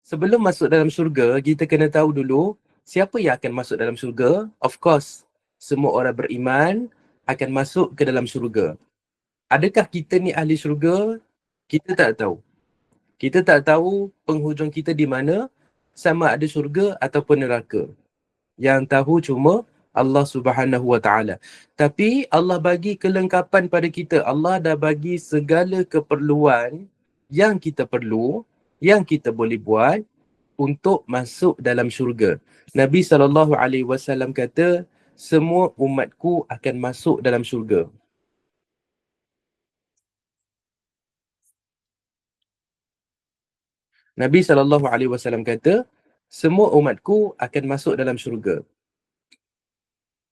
sebelum masuk dalam syurga, kita kena tahu dulu siapa yang akan masuk dalam syurga. Of course, semua orang beriman akan masuk ke dalam syurga. Adakah kita ni ahli syurga? Kita tak tahu. Kita tak tahu penghujung kita di mana, sama ada syurga ataupun neraka. Yang tahu cuma Allah Subhanahu Wa Taala. Tapi Allah bagi kelengkapan pada kita. Allah dah bagi segala keperluan yang kita perlu, yang kita boleh buat untuk masuk dalam syurga. Nabi SAW kata, semua umatku akan masuk dalam syurga. Nabi SAW kata, semua umatku akan masuk dalam syurga.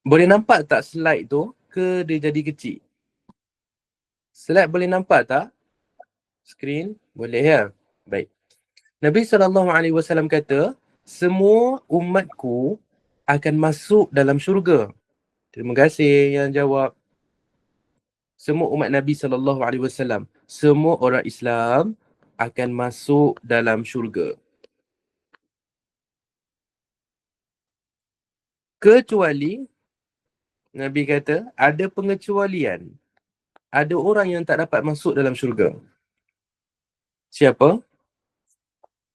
Boleh nampak tak slide tu ke dia jadi kecil? Slide boleh nampak tak? Screen? Boleh ya? Baik. Nabi SAW kata, semua umatku akan masuk dalam syurga. Terima kasih yang jawab. Semua umat Nabi SAW, semua orang Islam akan masuk dalam syurga. Kecuali, Nabi kata, ada pengecualian. Ada orang yang tak dapat masuk dalam syurga. Siapa?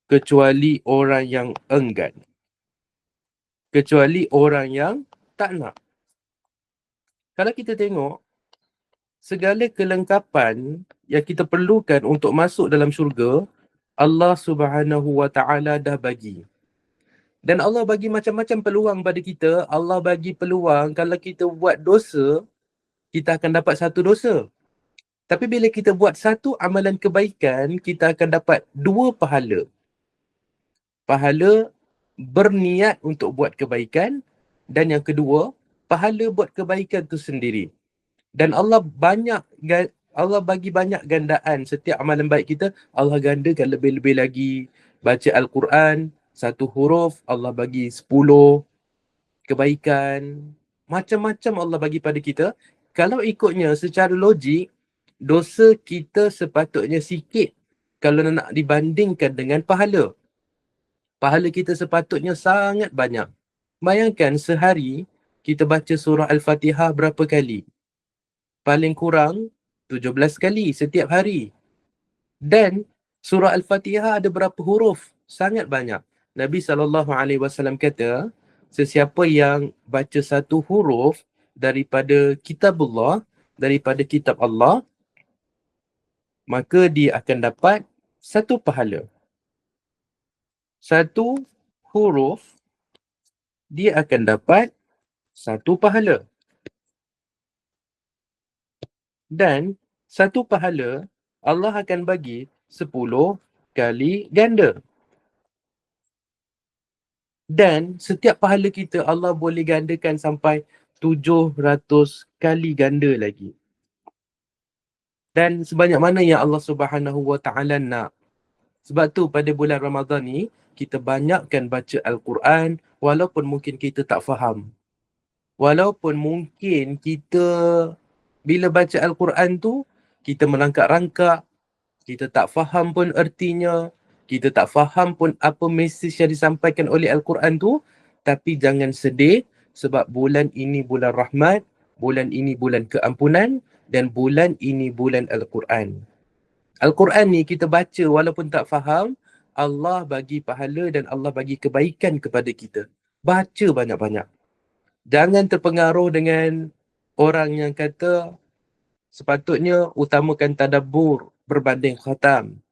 Kecuali orang yang enggan. Kecuali orang yang tak nak. Kalau kita tengok, segala kelengkapan yang kita perlukan untuk masuk dalam syurga, Allah Subhanahu Wa Taala dah bagi. Dan Allah bagi macam-macam peluang pada kita. Allah bagi peluang kalau kita buat dosa, kita akan dapat satu dosa. Tapi bila kita buat satu amalan kebaikan, kita akan dapat dua pahala. Pahala berniat untuk buat kebaikan, dan yang kedua, pahala buat kebaikan tu sendiri. Dan Allah bagi banyak gandaan setiap amalan baik kita. Allah gandakan lebih-lebih lagi. Baca Al-Quran, satu huruf Allah bagi 10 kebaikan. Macam-macam Allah bagi pada kita. Kalau ikutnya secara logik, dosa kita sepatutnya sikit kalau nak dibandingkan dengan pahala. Pahala kita sepatutnya sangat banyak. Bayangkan sehari kita baca surah Al-Fatihah berapa kali? Paling kurang 17 kali setiap hari. Dan surah Al-Fatihah ada berapa huruf? Sangat banyak. Nabi SAW kata, sesiapa yang baca satu huruf daripada kitabullah, daripada kitab Allah, maka dia akan dapat satu pahala. Satu huruf, dia akan dapat satu pahala. Dan satu pahala, Allah akan bagi 10 kali ganda. Dan setiap pahala kita Allah boleh gandakan sampai 700 kali ganda lagi. Dan sebanyak mana yang Allah Subhanahu Wa Taala nak. Sebab tu pada bulan Ramadan ni, kita banyakkan baca Al-Quran walaupun mungkin kita tak faham. Walaupun mungkin kita bila baca Al-Quran tu, kita merangkak-rangkak, kita tak faham pun ertinya, kita tak faham pun apa mesej yang disampaikan oleh Al-Quran tu, tapi jangan sedih sebab bulan ini bulan rahmat, bulan ini bulan keampunan, dan bulan ini bulan Al-Quran. Al-Quran ni kita baca walaupun tak faham, Allah bagi pahala dan Allah bagi kebaikan kepada kita. Baca banyak-banyak. Jangan terpengaruh dengan orang yang kata sepatutnya utamakan tadabbur berbanding khatam.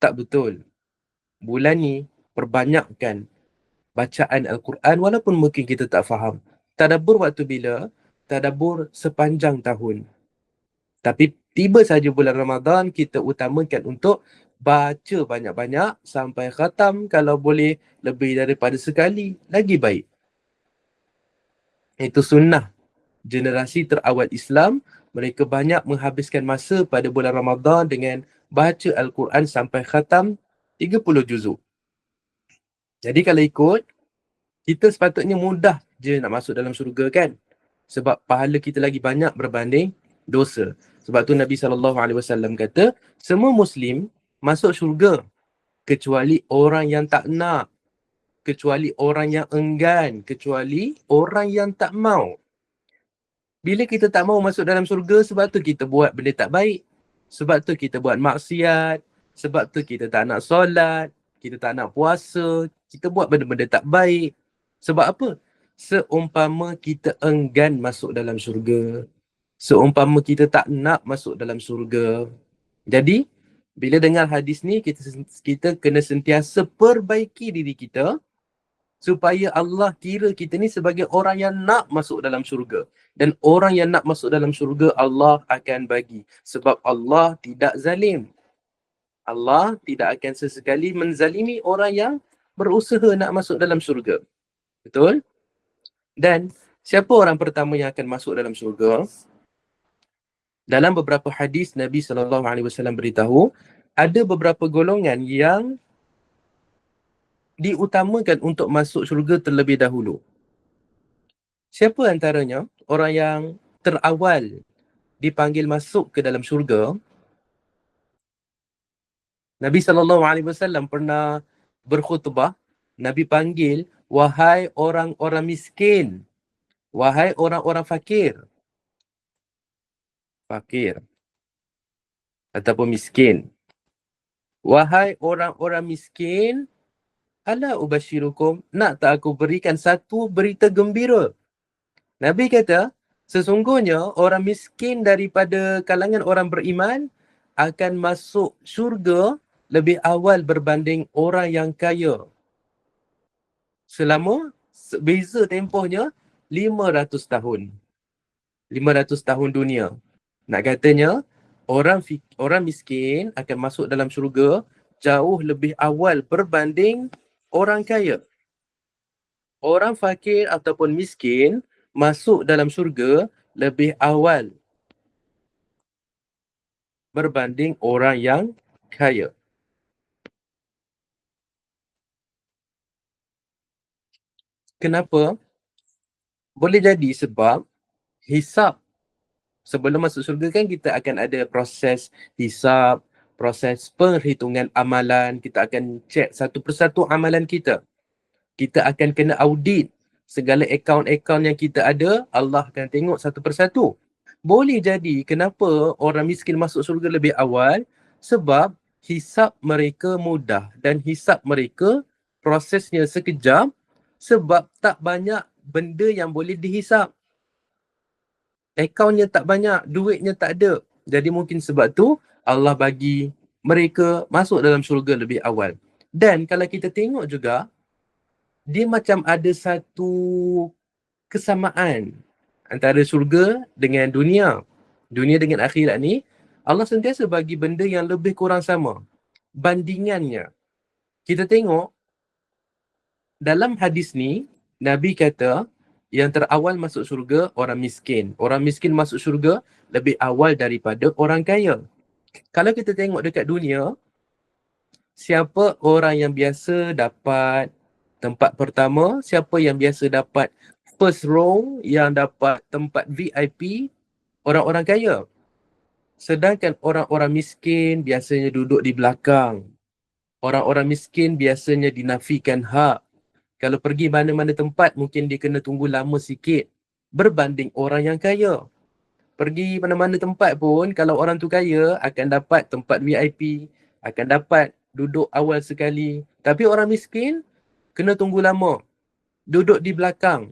Tak betul. Bulan ni perbanyakkan bacaan Al-Quran walaupun mungkin kita tak faham. Tadabbur waktu bila? Tadabbur sepanjang tahun. Tapi tiba saja bulan Ramadan, kita utamakan untuk baca banyak-banyak sampai khatam, kalau boleh lebih daripada sekali, lagi baik. Itu sunnah generasi terawal Islam. Mereka banyak menghabiskan masa pada bulan Ramadan dengan baca Al-Quran sampai khatam 30 juzuk. Jadi kalau ikut, kita sepatutnya mudah je nak masuk dalam syurga kan? Sebab pahala kita lagi banyak berbanding dosa. Sebab tu Nabi SAW kata, semua Muslim masuk syurga. kecuali orang yang tak nak, kecuali orang yang enggan, kecuali orang yang tak mau. Bila kita tak mau masuk dalam syurga, sebab tu kita buat benda tak baik. Sebab tu kita buat maksiat. Sebab tu kita tak nak solat. Kita tak nak puasa. Kita buat benda-benda tak baik. Sebab apa? Seumpama kita enggan masuk dalam syurga. Seumpama kita tak nak masuk dalam syurga. Jadi, bila dengar hadis ni, kita kena sentiasa perbaiki diri kita supaya Allah kira kita ni sebagai orang yang nak masuk dalam syurga. Dan orang yang nak masuk dalam syurga, Allah akan bagi. Sebab Allah tidak zalim. Allah tidak akan sesekali menzalimi orang yang berusaha nak masuk dalam syurga. Betul? Dan siapa orang pertama yang akan masuk dalam syurga? Dalam beberapa hadis, Nabi SAW beritahu, ada beberapa golongan yang diutamakan untuk masuk syurga terlebih dahulu. Siapa antaranya orang yang terawal dipanggil masuk ke dalam syurga? Nabi SAW pernah berkhutbah. Nabi panggil, wahai orang-orang miskin, wahai orang-orang fakir. Fakir ataupun miskin. Wahai orang-orang miskin, ala ubashirukum, nak tak aku berikan satu berita gembira? Nabi kata, sesungguhnya orang miskin daripada kalangan orang beriman akan masuk syurga lebih awal berbanding orang yang kaya. Selama beza tempohnya 500 tahun. 500 tahun dunia. Nak katanya, orang miskin akan masuk dalam syurga jauh lebih awal berbanding orang kaya. Orang fakir ataupun miskin masuk dalam syurga lebih awal berbanding orang yang kaya. Kenapa? Boleh jadi sebab hisab. Sebelum masuk syurga kan kita akan ada proses hisab, proses perhitungan amalan. Kita akan cek satu persatu amalan kita. Kita akan kena audit segala akaun-akaun yang kita ada. Allah akan tengok satu persatu. Boleh jadi kenapa orang miskin masuk syurga lebih awal? Sebab hisab mereka mudah dan hisab mereka prosesnya sekejap sebab tak banyak benda yang boleh dihisap. Akaunnya tak banyak, duitnya tak ada. Jadi mungkin sebab tu Allah bagi mereka masuk dalam syurga lebih awal. Dan kalau kita tengok juga, dia macam ada satu kesamaan antara syurga dengan dunia. Dunia dengan akhirat ni, Allah sentiasa bagi benda yang lebih kurang sama. Bandingannya. Kita tengok, dalam hadis ni, Nabi kata, yang terawal masuk syurga, orang miskin. Orang miskin masuk syurga lebih awal daripada orang kaya. Kalau kita tengok dekat dunia, siapa orang yang biasa dapat tempat pertama, siapa yang biasa dapat first row, yang dapat tempat VIP, orang-orang kaya. Sedangkan orang-orang miskin biasanya duduk di belakang. Orang-orang miskin biasanya dinafikan hak. Kalau pergi mana-mana tempat, mungkin dia kena tunggu lama sikit berbanding orang yang kaya. Pergi mana-mana tempat pun, kalau orang tu kaya, akan dapat tempat VIP, akan dapat duduk awal sekali. Tapi orang miskin, kena tunggu lama, duduk di belakang.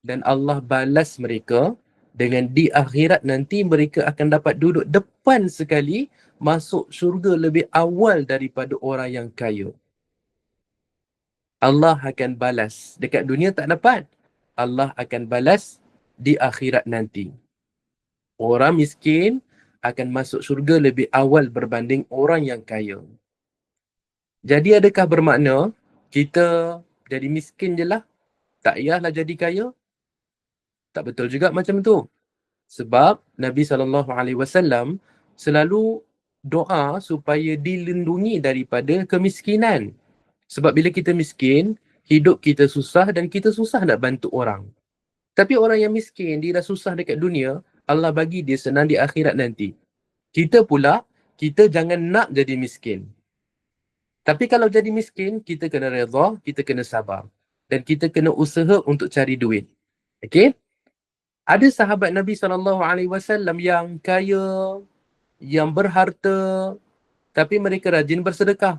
Dan Allah balas mereka dengan di akhirat nanti mereka akan dapat duduk depan sekali, masuk syurga lebih awal daripada orang yang kaya. Allah akan balas. Dekat dunia tak dapat. Allah akan balas di akhirat nanti. Orang miskin akan masuk syurga lebih awal berbanding orang yang kaya. Jadi adakah bermakna kita jadi miskin je lah, tak payahlah jadi kaya? Tak betul juga macam tu. Sebab Nabi SAW selalu doa supaya dilindungi daripada kemiskinan. Sebab bila kita miskin, hidup kita susah dan kita susah nak bantu orang. Tapi orang yang miskin, dia dah susah dekat dunia, Allah bagi dia senang di akhirat nanti. Kita pula, kita jangan nak jadi miskin. Tapi kalau jadi miskin, kita kena redha, kita kena sabar. Dan kita kena usaha untuk cari duit. Okey? Ada sahabat Nabi SAW yang kaya, yang berharta, tapi mereka rajin bersedekah.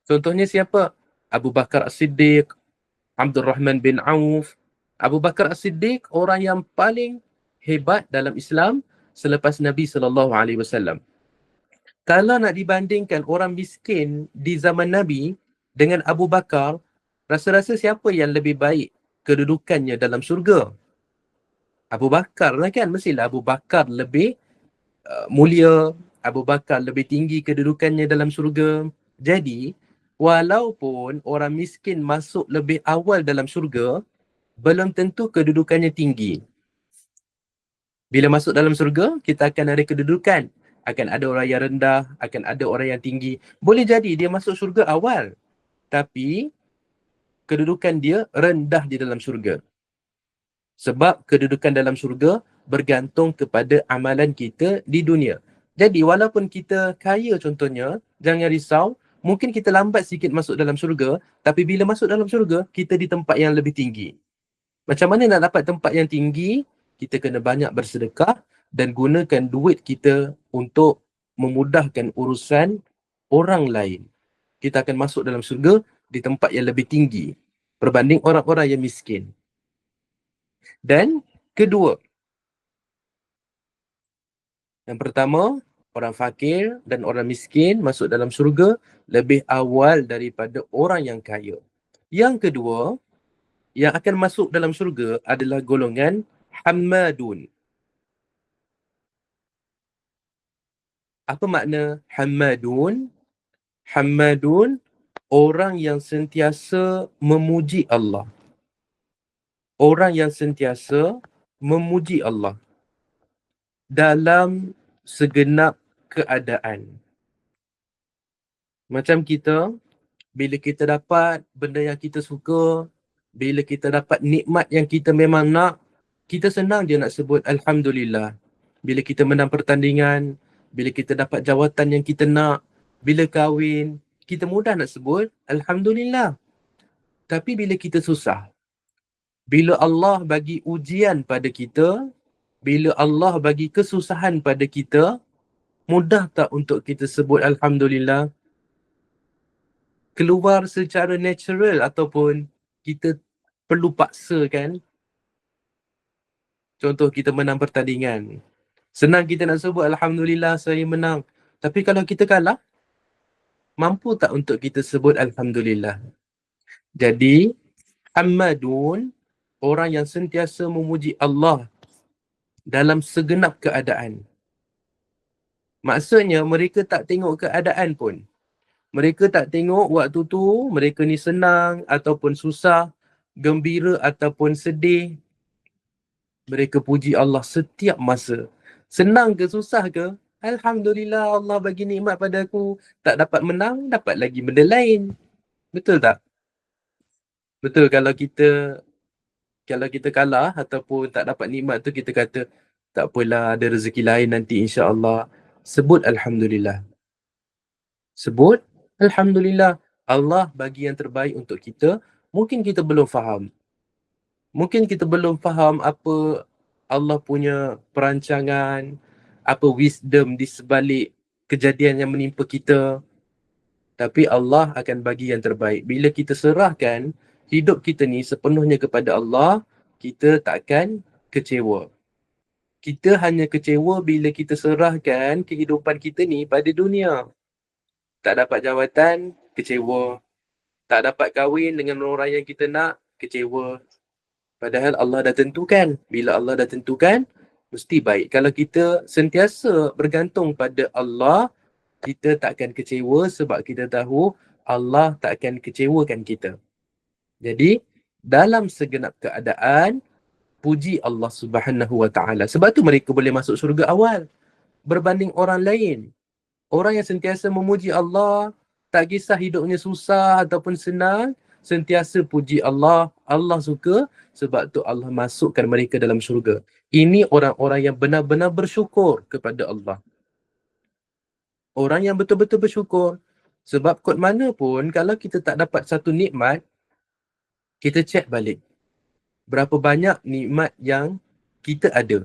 Contohnya siapa? Abu Bakar As-Siddiq, Abdul Rahman bin Auf. Abu Bakar As-Siddiq orang yang paling hebat dalam Islam selepas Nabi SAW. Kalau nak dibandingkan orang miskin di zaman Nabi dengan Abu Bakar, rasa-rasa siapa yang lebih baik kedudukannya dalam syurga? Abu Bakar lah kan, mestilah Abu Bakar lebih mulia, Abu Bakar lebih tinggi kedudukannya dalam syurga. Jadi, walaupun orang miskin masuk lebih awal dalam syurga, belum tentu kedudukannya tinggi. Bila masuk dalam syurga, kita akan ada kedudukan. Akan ada orang yang rendah, akan ada orang yang tinggi. Boleh jadi dia masuk syurga awal, tapi kedudukan dia rendah di dalam syurga. Sebab kedudukan dalam syurga bergantung kepada amalan kita di dunia. Jadi walaupun kita kaya contohnya, jangan risau, mungkin kita lambat sikit masuk dalam syurga, tapi bila masuk dalam syurga, kita di tempat yang lebih tinggi. Macam mana nak dapat tempat yang tinggi? Kita kena banyak bersedekah dan gunakan duit kita untuk memudahkan urusan orang lain. Kita akan masuk dalam syurga di tempat yang lebih tinggi berbanding orang-orang yang miskin. Dan kedua, yang pertama, orang fakir dan orang miskin masuk dalam syurga lebih awal daripada orang yang kaya. Yang kedua, yang akan masuk dalam syurga adalah golongan Hammadun. Apa makna Hammadun? Hammadun, orang yang sentiasa memuji Allah. Orang yang sentiasa memuji Allah dalam segenap keadaan. Macam kita, bila kita dapat benda yang kita suka, bila kita dapat nikmat yang kita memang nak, kita senang je nak sebut Alhamdulillah. Bila kita menang pertandingan, bila kita dapat jawatan yang kita nak, bila kahwin, kita mudah nak sebut Alhamdulillah. Tapi bila kita susah, bila Allah bagi ujian pada kita, bila Allah bagi kesusahan pada kita, mudah tak untuk kita sebut Alhamdulillah? Keluar secara natural ataupun kita perlu paksakan? Contoh kita menang pertandingan. Senang kita nak sebut Alhamdulillah saya menang. Tapi kalau kita kalah, mampu tak untuk kita sebut Alhamdulillah? Jadi, Hammadun, orang yang sentiasa memuji Allah dalam segenap keadaan. Maksudnya mereka tak tengok keadaan pun. Mereka tak tengok waktu tu mereka ni senang ataupun susah, gembira ataupun sedih. Mereka puji Allah setiap masa. Senang ke susah ke? Alhamdulillah Allah bagi nikmat pada aku. Tak dapat menang, dapat lagi benda lain. Betul tak? Betul, kalau kita kalah ataupun tak dapat nikmat tu, kita kata tak apalah, ada rezeki lain nanti insya-Allah. Sebut Alhamdulillah. Sebut Alhamdulillah. Allah bagi yang terbaik untuk kita. Mungkin kita belum faham. Mungkin kita belum faham apa Allah punya perancangan, apa wisdom di sebalik kejadian yang menimpa kita. Tapi Allah akan bagi yang terbaik. Bila kita serahkan hidup kita ni sepenuhnya kepada Allah, kita takkan kecewa. Kita hanya kecewa bila kita serahkan kehidupan kita ni pada dunia. Tak dapat jawatan, kecewa. Tak dapat kahwin dengan orang yang kita nak, kecewa. Padahal Allah dah tentukan. Bila Allah dah tentukan, mesti baik. Kalau kita sentiasa bergantung pada Allah, kita tak akan kecewa sebab kita tahu Allah tak akan kecewakan kita. Jadi, dalam segenap keadaan, puji Allah Subhanahu Wa Taala. Sebab tu mereka boleh masuk syurga awal berbanding orang lain. Orang yang sentiasa memuji Allah, tak kisah hidupnya susah ataupun senang, sentiasa puji Allah. Allah suka, sebab tu Allah masukkan mereka dalam syurga. Ini orang-orang yang benar-benar bersyukur kepada Allah. Orang yang betul-betul bersyukur. Sebab kot mana pun, kalau kita tak dapat satu nikmat, kita check balik. Berapa banyak nikmat yang kita ada.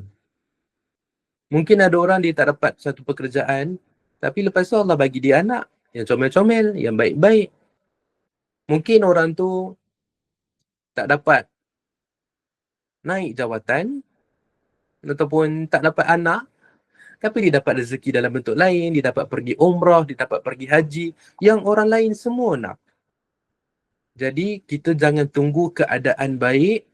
Mungkin ada orang dia tak dapat satu pekerjaan, tapi lepas tu Allah bagi dia anak yang comel-comel, yang baik-baik. Mungkin orang tu tak dapat naik jawatan ataupun tak dapat anak, tapi dia dapat rezeki dalam bentuk lain, dia dapat pergi umrah, dia dapat pergi haji, yang orang lain semua nak. Jadi kita jangan tunggu keadaan baik.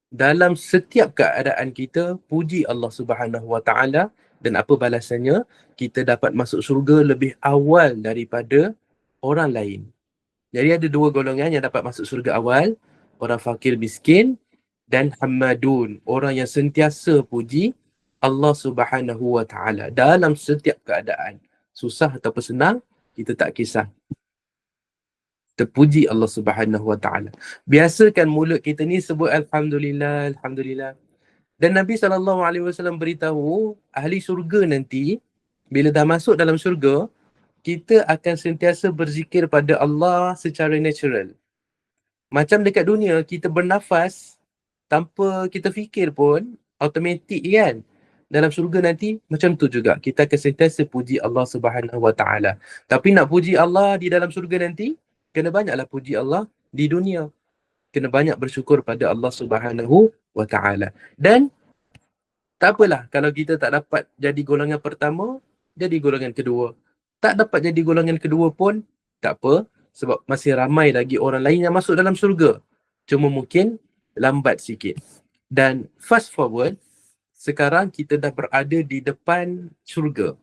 Dalam setiap keadaan kita, puji Allah Subhanahu Wa Taala, dan apa balasannya? Kita dapat masuk syurga lebih awal daripada orang lain. Jadi ada dua golongan yang dapat masuk syurga awal, orang fakir miskin dan hammadun, orang yang sentiasa puji Allah Subhanahu Wa Taala dalam setiap keadaan. Susah ataupun senang, kita tak kisah. Terpuji Allah Subhanahu Wa Taala. Biasakan mulut kita ni sebut alhamdulillah, alhamdulillah. Dan Nabi SAW beritahu, ahli syurga nanti bila dah masuk dalam syurga, kita akan sentiasa berzikir pada Allah secara natural. Macam dekat dunia kita bernafas tanpa kita fikir pun, automatik kan. Dalam syurga nanti macam tu juga, kita akan sentiasa puji Allah Subhanahu Wa Taala. Tapi nak puji Allah di dalam syurga nanti, kena banyaklah puji Allah di dunia. Kena banyak bersyukur pada Allah Subhanahu Wa Taala. Dan tak apalah kalau kita tak dapat jadi golongan pertama, jadi golongan kedua. Tak dapat jadi golongan kedua pun tak apa, sebab masih ramai lagi orang lain yang masuk dalam syurga. Cuma mungkin lambat sikit. Dan fast forward, sekarang kita dah berada di depan syurga.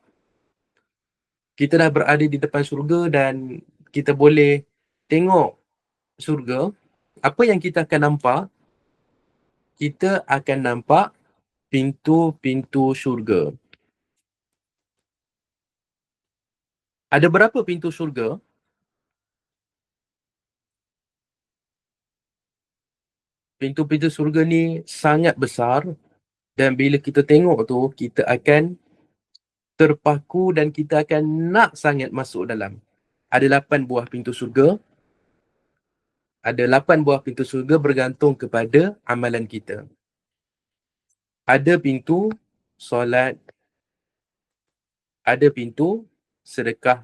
Kita dah berada di depan syurga dan kita boleh tengok syurga. Apa yang kita akan nampak? Kita akan nampak pintu-pintu syurga. Ada berapa pintu syurga? Pintu-pintu syurga ni sangat besar dan bila kita tengok tu, kita akan terpaku dan kita akan nak sangat masuk dalam. Ada 8 buah pintu syurga. Ada 8 buah pintu syurga bergantung kepada amalan kita. Ada pintu solat, ada pintu sedekah,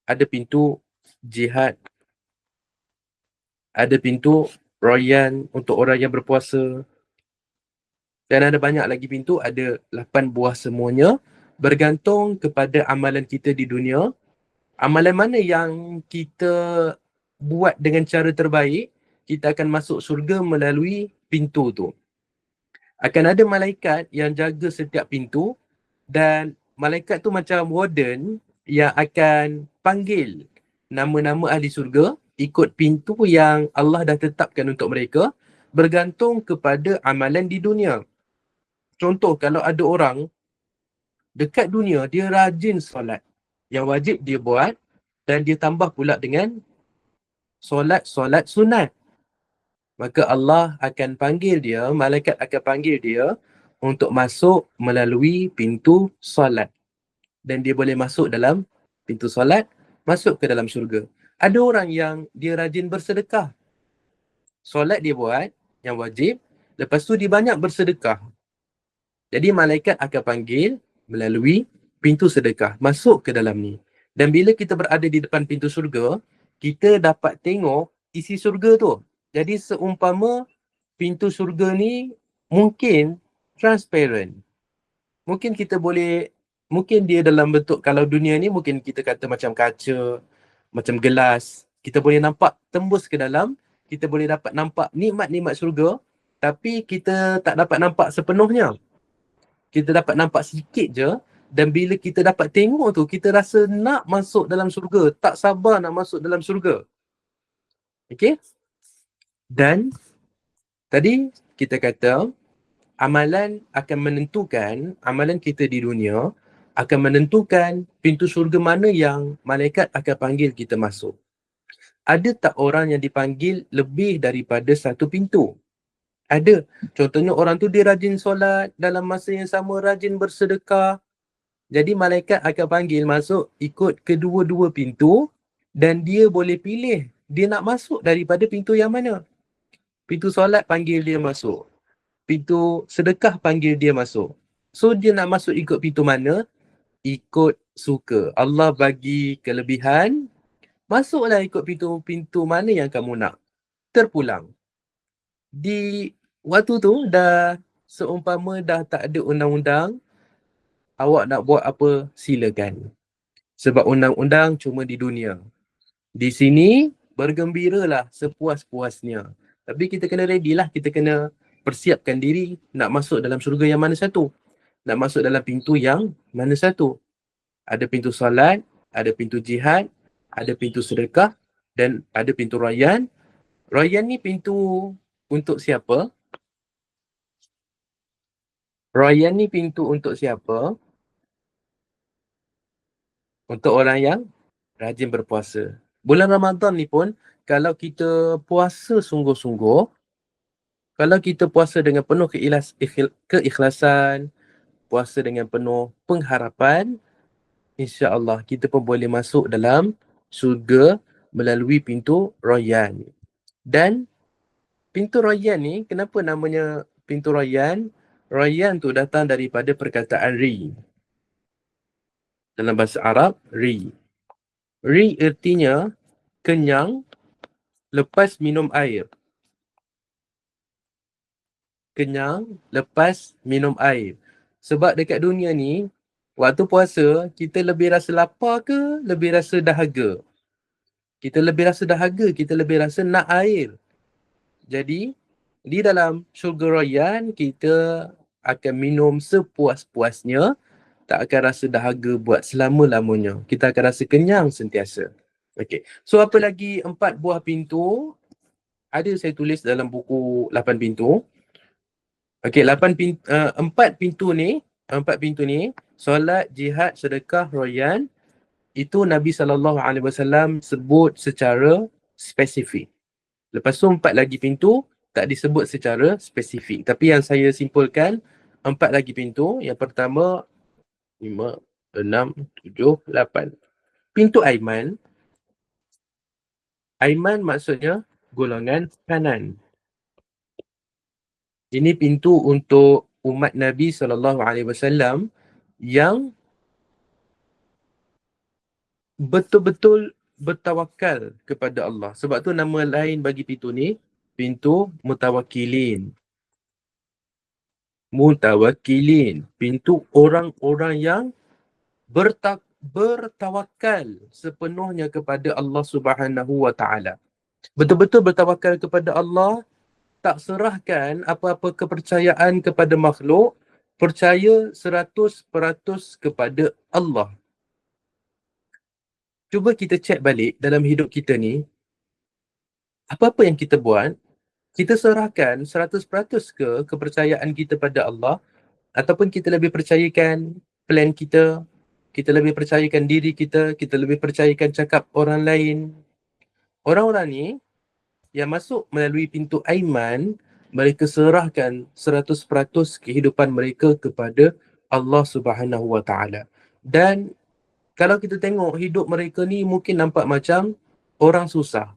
ada pintu jihad, ada pintu royan untuk orang yang berpuasa, dan ada banyak lagi pintu, ada 8 buah semuanya bergantung kepada amalan kita di dunia. Amalan mana yang kita buat dengan cara terbaik, kita akan masuk syurga melalui pintu tu. Akan ada malaikat yang jaga setiap pintu dan malaikat tu macam warden yang akan panggil nama-nama ahli syurga ikut pintu yang Allah dah tetapkan untuk mereka bergantung kepada amalan di dunia. Contoh, kalau ada orang dekat dunia dia rajin solat, yang wajib dia buat, dan dia tambah pula dengan solat sunat, maka Allah akan panggil dia, malaikat akan panggil dia untuk masuk melalui pintu solat. Dan dia boleh masuk dalam pintu solat, masuk ke dalam syurga. Ada orang yang dia rajin bersedekah. Solat dia buat, yang wajib, lepas tu dia banyak bersedekah. Jadi malaikat akan panggil melalui pintu sedekah, masuk ke dalam ni. Dan bila kita berada di depan pintu syurga, kita dapat tengok isi syurga tu. Jadi seumpama pintu syurga ni mungkin transparent. Mungkin kita boleh, mungkin dia dalam bentuk, kalau dunia ni mungkin kita kata macam kaca, macam gelas. Kita boleh nampak tembus ke dalam, kita boleh dapat nampak nikmat-nikmat syurga, tapi kita tak dapat nampak sepenuhnya. Kita dapat nampak sikit je, dan bila kita dapat tengok tu, kita rasa nak masuk dalam syurga, tak sabar nak masuk dalam syurga. Okay? Dan tadi kita kata amalan akan menentukan, amalan kita di dunia akan menentukan pintu syurga mana yang malaikat akan panggil kita masuk. Ada tak orang yang dipanggil lebih daripada satu pintu? Ada. Contohnya orang tu dia rajin solat, dalam masa yang sama rajin bersedekah, Jadi malaikat akan panggil masuk ikut kedua-dua pintu dan dia boleh pilih dia nak masuk daripada pintu yang mana. Pintu solat panggil dia masuk. Pintu sedekah panggil dia masuk. So dia nak masuk ikut pintu mana? Ikut suka. Allah bagi kelebihan, masuklah ikut pintu mana yang kamu nak. Terpulang. Di waktu tu dah seumpama dah tak ada undang-undang, awak nak buat apa, silakan. Sebab undang-undang cuma di dunia. Di sini bergembiralah sepuas-puasnya. Tapi kita kena ready lah, kita kena persiapkan diri nak masuk dalam syurga yang mana satu. Nak masuk dalam pintu yang mana satu. Ada pintu solat, ada pintu jihad, ada pintu sedekah dan ada pintu rayyan. Rayyan ni pintu untuk siapa? Rayyan ni pintu untuk siapa? Untuk orang yang rajin berpuasa. Bulan Ramadan ni pun kalau kita puasa sungguh-sungguh, kalau kita puasa dengan penuh keikhlasan, puasa dengan penuh pengharapan, insya-Allah kita pun boleh masuk dalam syurga melalui pintu Rayyan. Dan pintu Rayyan ni, kenapa namanya pintu Rayyan? Rayyan tu datang daripada perkataan ri. Dalam bahasa Arab, ri. Ri artinya kenyang lepas minum air. Kenyang lepas minum air. Sebab dekat dunia ni, waktu puasa, kita lebih rasa lapar ke lebih rasa dahaga? Kita lebih rasa dahaga, kita lebih rasa nak air. Jadi, di dalam syurga Rayyan, kita akan minum sepuas-puasnya, tak akan rasa dahaga buat selama-lamanya. Kita akan rasa kenyang sentiasa. Okay. So, apa lagi 4 buah pintu? Ada saya tulis dalam buku 8 pintu. Okey, 4 pintu ni, solat, jihad, sedekah, rayyan, itu Nabi SAW sebut secara spesifik. Lepas tu 4 lagi pintu tak disebut secara spesifik. Tapi yang saya simpulkan, 4 lagi pintu. Yang pertama, 5, 6, 7, 8. Pintu Aiman. Aiman maksudnya golongan kanan. Ini pintu untuk umat Nabi SAW yang betul-betul bertawakal kepada Allah. Sebab tu nama lain bagi pintu ni, pintu mutawakkilin. Mutawakkilin, pintu orang-orang yang bertawakal sepenuhnya kepada Allah Subhanahu wa taala. Betul-betul bertawakal kepada Allah, tak serahkan apa-apa kepercayaan kepada makhluk, percaya 100% kepada Allah. Cuba kita cek balik dalam hidup kita ni, apa-apa yang kita buat, kita serahkan 100% ke kepercayaan kita pada Allah, ataupun kita lebih percayakan plan kita lebih percayakan diri kita lebih percayakan cakap orang lain. Orang-orang ni yang masuk melalui pintu Aiman, mereka serahkan 100% kehidupan mereka kepada Allah Subhanahu wa taala. Dan kalau kita tengok hidup mereka ni mungkin nampak macam orang susah.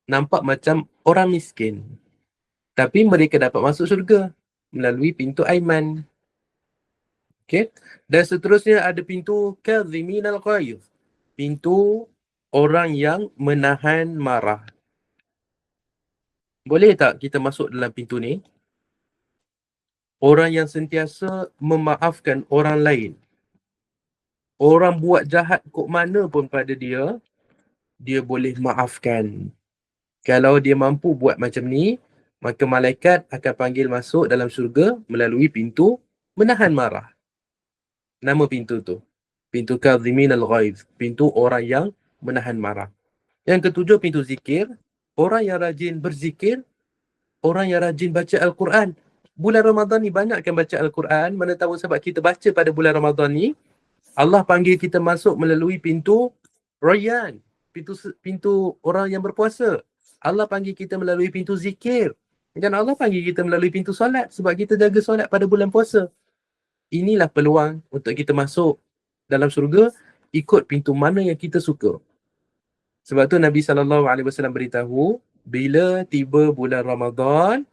Nampak macam orang miskin. Tapi mereka dapat masuk syurga melalui pintu Aiman. Okey. Dan seterusnya ada pintu Kadhimin al-Ghaidh. Pintu orang yang menahan marah. Boleh tak kita masuk dalam pintu ni? Orang yang sentiasa memaafkan orang lain. Orang buat jahat kok mana pun pada dia, dia boleh maafkan. Kalau dia mampu buat macam ni, maka malaikat akan panggil masuk dalam syurga melalui pintu menahan marah. Nama pintu tu, pintu Kadhimin al-Ghaidh, pintu orang yang menahan marah. Yang ketujuh, pintu zikir. Orang yang rajin berzikir, orang yang rajin baca Al-Quran. Bulan Ramadan ni banyakkan baca Al-Quran. Mana tahu sebab kita baca pada bulan Ramadan ni, Allah panggil kita masuk melalui pintu Rayyan, pintu orang yang berpuasa. Allah panggil kita melalui pintu zikir. Dan Allah panggil kita melalui pintu solat sebab kita jaga solat pada bulan puasa. inilah peluang untuk kita masuk dalam syurga, ikut pintu mana yang kita suka. Sebab tu Nabi SAW beritahu, bila tiba bulan Ramadan,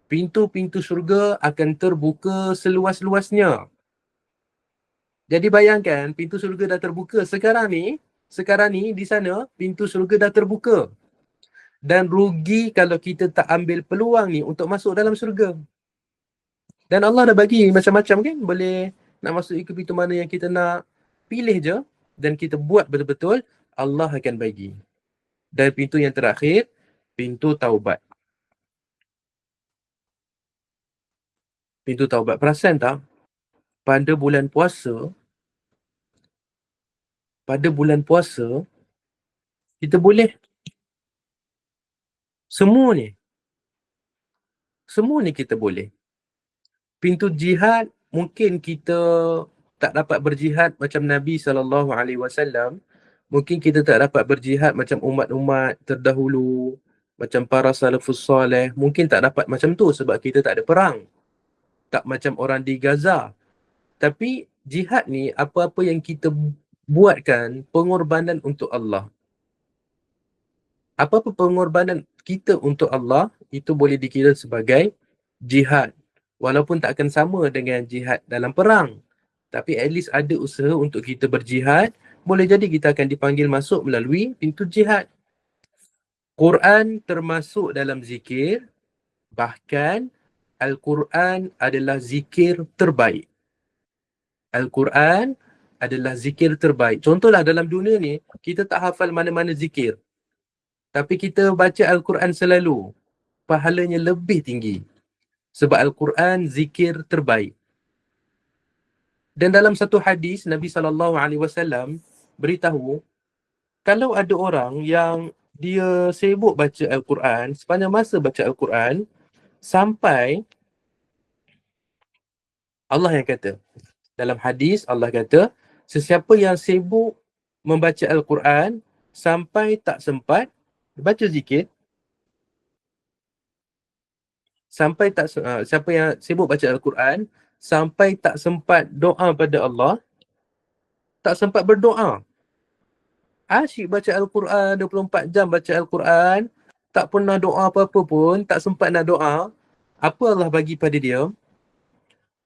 pintu-pintu syurga akan terbuka seluas-luasnya. Jadi bayangkan, pintu syurga dah terbuka. Sekarang ni di sana, pintu syurga dah terbuka. Dan rugi kalau kita tak ambil peluang ni untuk masuk dalam syurga. Dan Allah dah bagi macam-macam kan, boleh nak masuk ke pintu mana yang kita nak, pilih je dan kita buat betul-betul, Allah akan bagi. Dan pintu yang terakhir, pintu taubat. Pintu taubat. Perasan tak? Pada bulan puasa, kita boleh semua ni kita boleh. Pintu jihad, mungkin kita tak dapat berjihad macam Nabi SAW. Mungkin kita tak dapat berjihad macam umat-umat terdahulu, macam para salafus soleh. Mungkin tak dapat macam tu sebab kita tak ada perang. Tak macam orang di Gaza. Tapi jihad ni, apa-apa yang kita buatkan, pengorbanan untuk Allah. Apa-apa pengorbanan kita untuk Allah, itu boleh dikira sebagai jihad. Walaupun tak akan sama dengan jihad dalam perang. Tapi at least ada usaha untuk kita berjihad. Boleh jadi kita akan dipanggil masuk melalui pintu jihad. Quran termasuk dalam zikir. Bahkan Al-Quran adalah zikir terbaik. Al-Quran adalah zikir terbaik. Contohlah dalam dunia ni, kita tak hafal mana-mana zikir. Tapi kita baca Al-Quran selalu. Pahalanya lebih tinggi. Sebab Al-Quran zikir terbaik. Dan dalam satu hadis, Nabi SAW beritahu, kalau ada orang yang dia sibuk baca Al-Quran, sepanjang masa baca Al-Quran, sampai Allah yang kata, dalam hadis Allah kata, sesiapa yang sibuk membaca Al-Quran sampai tak sempat baca zikir, siapa yang sibuk baca Al-Quran sampai tak sempat doa pada Allah, tak sempat berdoa, asyik baca Al-Quran, 24 jam baca Al-Quran, tak pernah doa apa-apa pun, tak sempat nak doa, apa Allah bagi pada dia?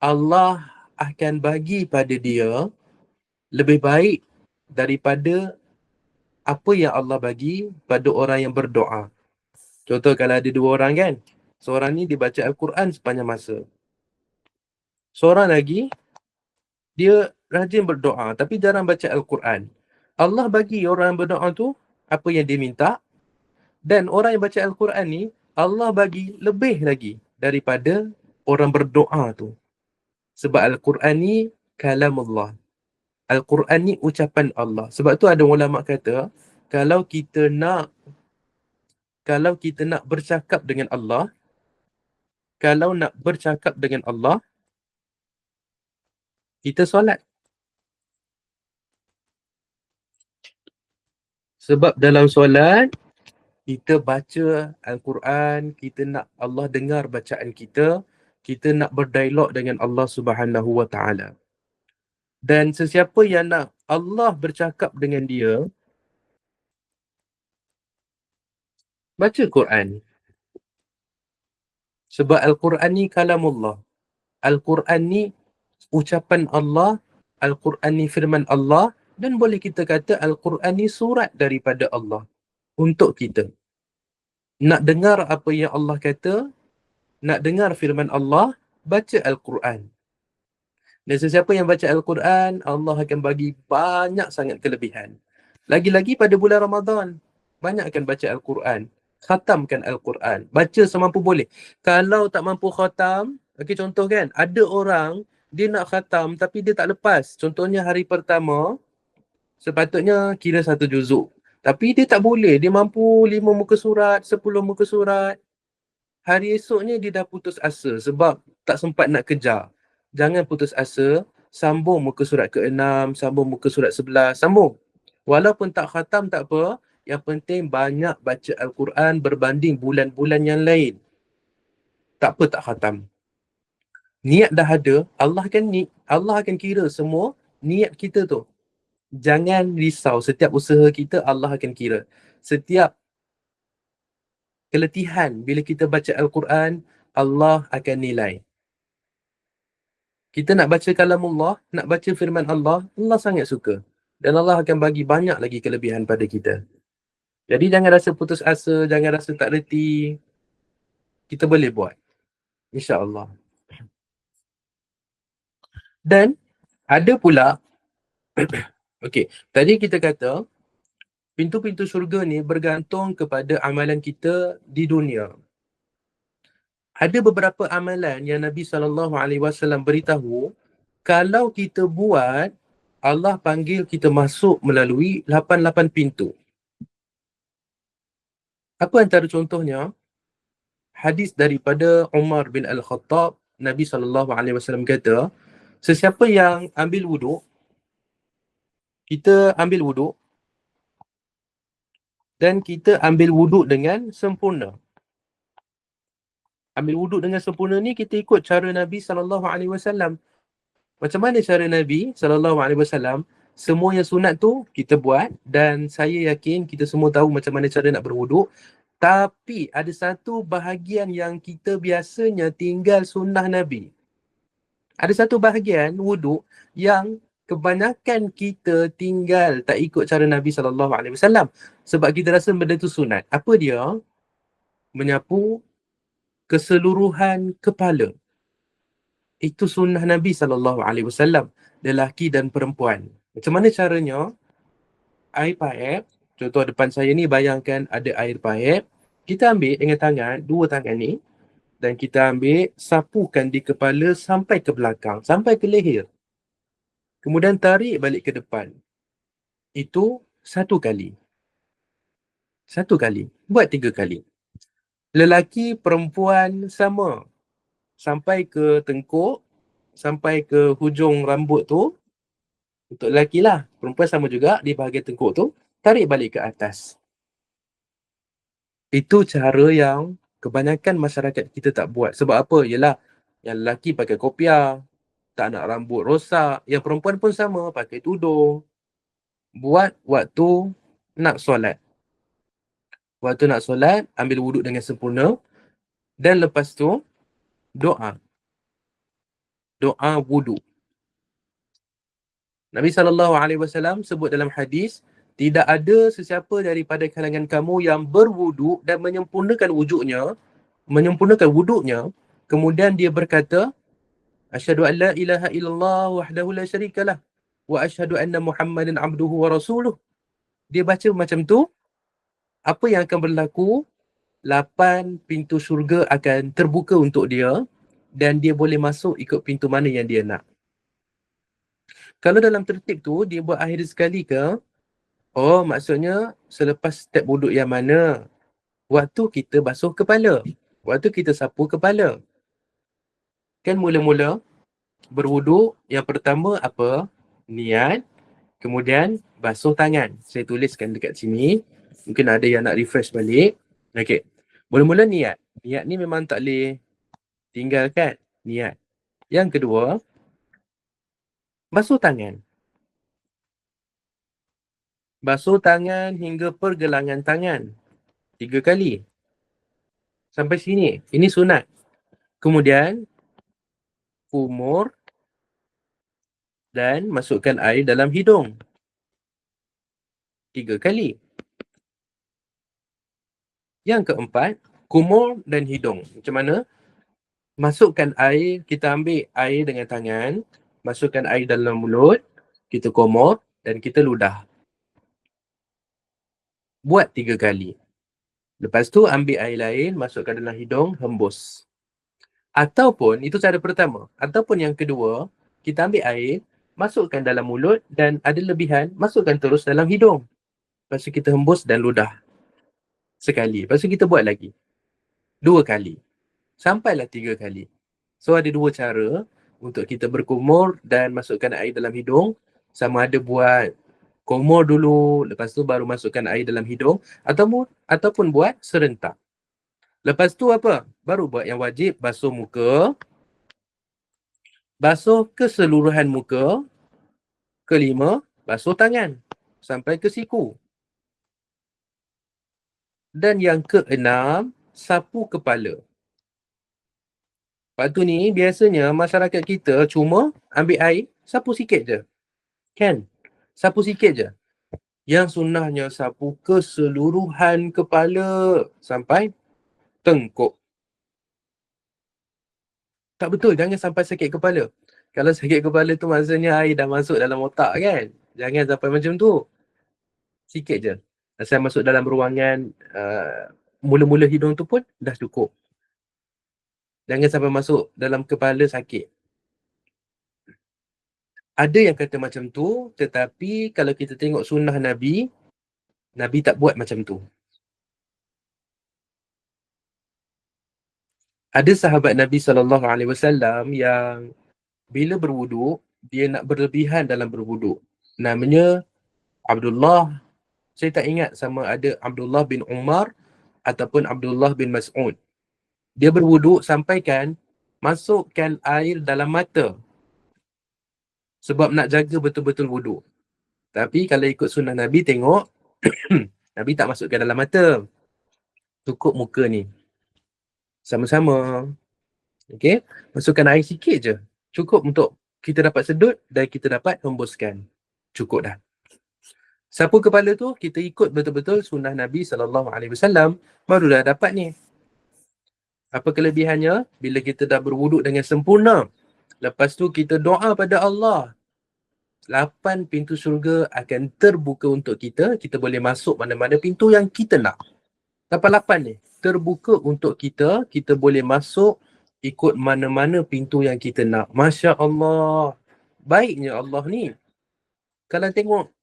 Allah akan bagi pada dia lebih baik daripada apa yang Allah bagi pada orang yang berdoa. Contoh kalau ada dua orang kan, seorang ni dia baca Al-Quran sepanjang masa, seorang lagi dia rajin berdoa tapi jarang baca Al-Quran. Allah bagi orang yang berdoa tu apa yang dia minta, dan orang yang baca Al-Quran ni Allah bagi lebih lagi daripada orang berdoa tu. Sebab Al-Quran ni kalamullah. Al-Quran ni ucapan Allah. Sebab tu ada ulama kata, kalau kita nak bercakap dengan Allah, kita solat. Sebab dalam solat, kita baca Al-Quran, kita nak Allah dengar bacaan kita nak berdialog dengan Allah Subhanahu Wa Taala. Dan sesiapa yang nak Allah bercakap dengan dia, baca Quran. Sebab Al-Quran ni kalamullah. Al-Quran ni ucapan Allah, Al-Quran ni firman Allah, dan boleh kita kata Al-Quran ni surat daripada Allah untuk kita. Nak dengar apa yang Allah kata, nak dengar firman Allah, baca Al-Quran. Dan sesiapa yang baca Al-Quran, Allah akan bagi banyak sangat kelebihan. Lagi-lagi pada bulan Ramadan, banyakkan baca Al-Quran. Khatamkan Al-Quran. Baca semampu boleh. Kalau tak mampu khatam, okay, contoh kan, ada orang dia nak khatam tapi dia tak lepas. Contohnya hari pertama, sepatutnya kira 1 juzuk. Tapi dia tak boleh. Dia mampu 5 muka surat, 10 muka surat. Hari esoknya dia dah putus asa sebab tak sempat nak kejar. Jangan putus asa. Sambung muka surat ke-6, sambung muka surat 11, sambung. Walaupun tak khatam tak apa. Yang penting banyak baca Al-Quran berbanding bulan-bulan yang lain. Tak apa tak khatam. Niat dah ada, Allah akan kira semua niat kita tu. Jangan risau, setiap usaha kita Allah akan kira. Setiap keletihan bila kita baca Al-Quran, Allah akan nilai. Kita nak baca kalamullah, nak baca firman Allah, Allah sangat suka. Dan Allah akan bagi banyak lagi kelebihan pada kita. Jadi jangan rasa putus asa, jangan rasa tak reti. Kita boleh buat, insya-Allah. Dan ada pula okey, tadi kita kata pintu-pintu syurga ni bergantung kepada amalan kita di dunia. Ada beberapa amalan yang Nabi SAW beritahu, kalau kita buat, Allah panggil kita masuk melalui 88 pintu. Apa antara contohnya? Hadis daripada Umar bin Al-Khattab, Nabi SAW kata, sesiapa yang ambil wuduk, kita ambil wuduk, dan kita ambil wuduk dengan sempurna. Ambil wuduk dengan sempurna ni kita ikut cara Nabi SAW. Macam mana cara Nabi SAW? Semua yang sunat tu kita buat, dan saya yakin kita semua tahu macam mana cara nak berwuduk. Tapi ada satu bahagian yang kita biasanya tinggal sunnah Nabi. Ada satu bahagian wuduk yang kebanyakan kita tinggal tak ikut cara Nabi SAW. Sebab kita rasa benda tu sunat. Apa dia? Menyapu keseluruhan kepala. Itu sunnah Nabi SAW. Lelaki dan perempuan. Macam mana caranya? Air paip. Contoh depan saya ni, bayangkan ada air paip. Kita ambil dengan tangan, dua tangan ni. Dan kita ambil, sapukan di kepala sampai ke belakang. Sampai ke leher. Kemudian tarik balik ke depan. Itu satu kali. Satu kali. Buat 3 kali. Lelaki, perempuan sama. Sampai ke tengkuk, sampai ke hujung rambut tu. Untuk lelaki lah. Perempuan sama juga di bahagian tengkuk tu. Tarik balik ke atas. Itu cara yang kebanyakan masyarakat kita tak buat. Sebab apa? Yelah, yang lelaki pakai kopiah, tak nak rambut rosak. Yang perempuan pun sama, pakai tudung. Buat waktu nak solat. Waktu nak solat, ambil wuduk dengan sempurna. Dan lepas tu, doa. Doa wuduk. Nabi SAW sebut dalam hadis, tidak ada sesiapa daripada kalangan kamu yang berwuduk dan menyempurnakan wuduknya, kemudian dia berkata, asyhadu an la ilaha illallah wahdahu la syarikalah wa asyhadu anna Muhammadan abduhu wa rasuluh. Dia baca macam tu, apa yang akan berlaku? 8 pintu syurga akan terbuka untuk dia dan dia boleh masuk ikut pintu mana yang dia nak. Kalau dalam tertib tu dia buat akhir sekali ke? Oh, maksudnya selepas step wuduk yang mana? Waktu kita basuh kepala. Waktu kita sapu kepala. Kan mula-mula berwuduk, yang pertama apa? Niat. Kemudian basuh tangan. Saya tuliskan dekat sini. Mungkin ada yang nak refresh balik. Okey. Mula-mula niat. Niat ni memang tak boleh tinggalkan. Niat. Yang kedua, basuh tangan. Basuh tangan hingga pergelangan tangan. 3 kali. Sampai sini. Ini sunat. Kemudian, kumur dan masukkan air dalam hidung. 3 kali. Yang keempat, kumur dan hidung. Macam mana? Masukkan air, kita ambil air dengan tangan, masukkan air dalam mulut, kita kumur dan kita ludah. Buat 3 kali. Lepas tu ambil air lain, masukkan dalam hidung, hembus. Ataupun, itu cara pertama. Ataupun yang kedua, kita ambil air, masukkan dalam mulut dan ada lebihan, masukkan terus dalam hidung. Lepas tu kita hembus dan ludah. Sekali. Lepas tu kita buat lagi. 2 kali. Sampailah 3 kali. So ada 2 cara untuk kita berkumur dan masukkan air dalam hidung. Sama ada buat kumur dulu, lepas tu baru masukkan air dalam hidung, ataupun buat serentak. Lepas tu apa? Baru buat yang wajib, basuh muka, basuh keseluruhan muka. Kelima, basuh tangan sampai ke siku. Dan yang keenam, sapu kepala. Lepas tu ni, biasanya masyarakat kita cuma ambil air, sapu sikit je. Kan? Sapu sikit je. Yang sunnahnya sapu keseluruhan kepala sampai tengkuk. Tak betul, jangan sampai sakit kepala. Kalau sakit kepala tu maksudnya air dah masuk dalam otak kan. Jangan sampai macam tu. Sikit je. Asal masuk dalam ruangan mula-mula hidung tu pun dah cukup. Jangan sampai masuk dalam kepala sakit. Ada yang kata macam tu, tetapi kalau kita tengok sunnah Nabi, Nabi tak buat macam tu. Ada sahabat Nabi SAW yang bila berwuduk, dia nak berlebihan dalam berwuduk. Namanya Abdullah, saya tak ingat sama ada Abdullah bin Umar ataupun Abdullah bin Mas'ud. Dia berwuduk sampaikan masukkan air dalam mata sebab nak jaga betul-betul wuduk. Tapi kalau ikut sunnah Nabi, tengok Nabi tak masukkan dalam mata, cukup muka ni sama-sama. Okay, masukkan air sikit je, cukup untuk kita dapat sedut dan kita dapat hembuskan. Cukup dah. Sapu kepala tu kita ikut betul-betul sunnah Nabi SAW, baru dah dapat ni. Apa kelebihannya? Bila kita dah berwuduk dengan sempurna, lepas tu kita doa pada Allah, 8 pintu syurga akan terbuka untuk kita. Kita boleh masuk mana-mana pintu yang kita nak. 8 ni terbuka untuk kita. Kita boleh masuk ikut mana-mana pintu yang kita nak. Masya Allah. Baiknya Allah ni. Kalau tengok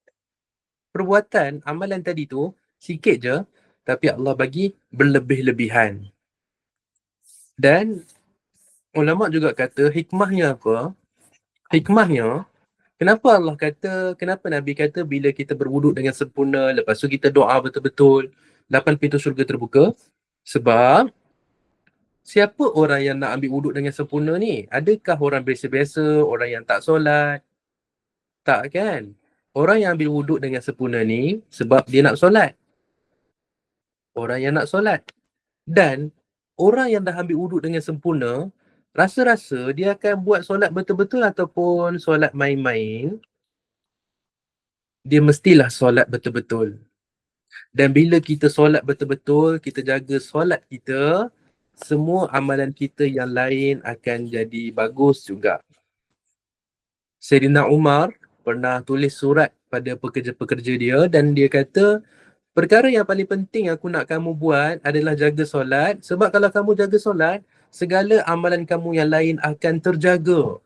perbuatan, amalan tadi tu, sikit je. Tapi Allah bagi berlebih-lebihan. Dan ulama' juga kata hikmahnya apa? Hikmahnya, kenapa Allah kata, kenapa Nabi kata bila kita berwuduk dengan sempurna, lepas tu kita doa betul-betul, 8 pintu syurga terbuka? Sebab siapa orang yang nak ambil wuduk dengan sempurna ni? Adakah orang biasa-biasa, orang yang tak solat? Tak kan? Orang yang ambil wuduk dengan sempurna ni sebab dia nak solat. Orang yang nak solat. Dan orang yang dah ambil wuduk dengan sempurna, rasa-rasa dia akan buat solat betul-betul ataupun solat main-main, dia mestilah solat betul-betul. Dan bila kita solat betul-betul, kita jaga solat kita, semua amalan kita yang lain akan jadi bagus juga. Sayyidina Umar pernah tulis surat pada pekerja-pekerja dia dan dia kata, perkara yang paling penting aku nak kamu buat adalah jaga solat, sebab kalau kamu jaga solat, segala amalan kamu yang lain akan terjaga.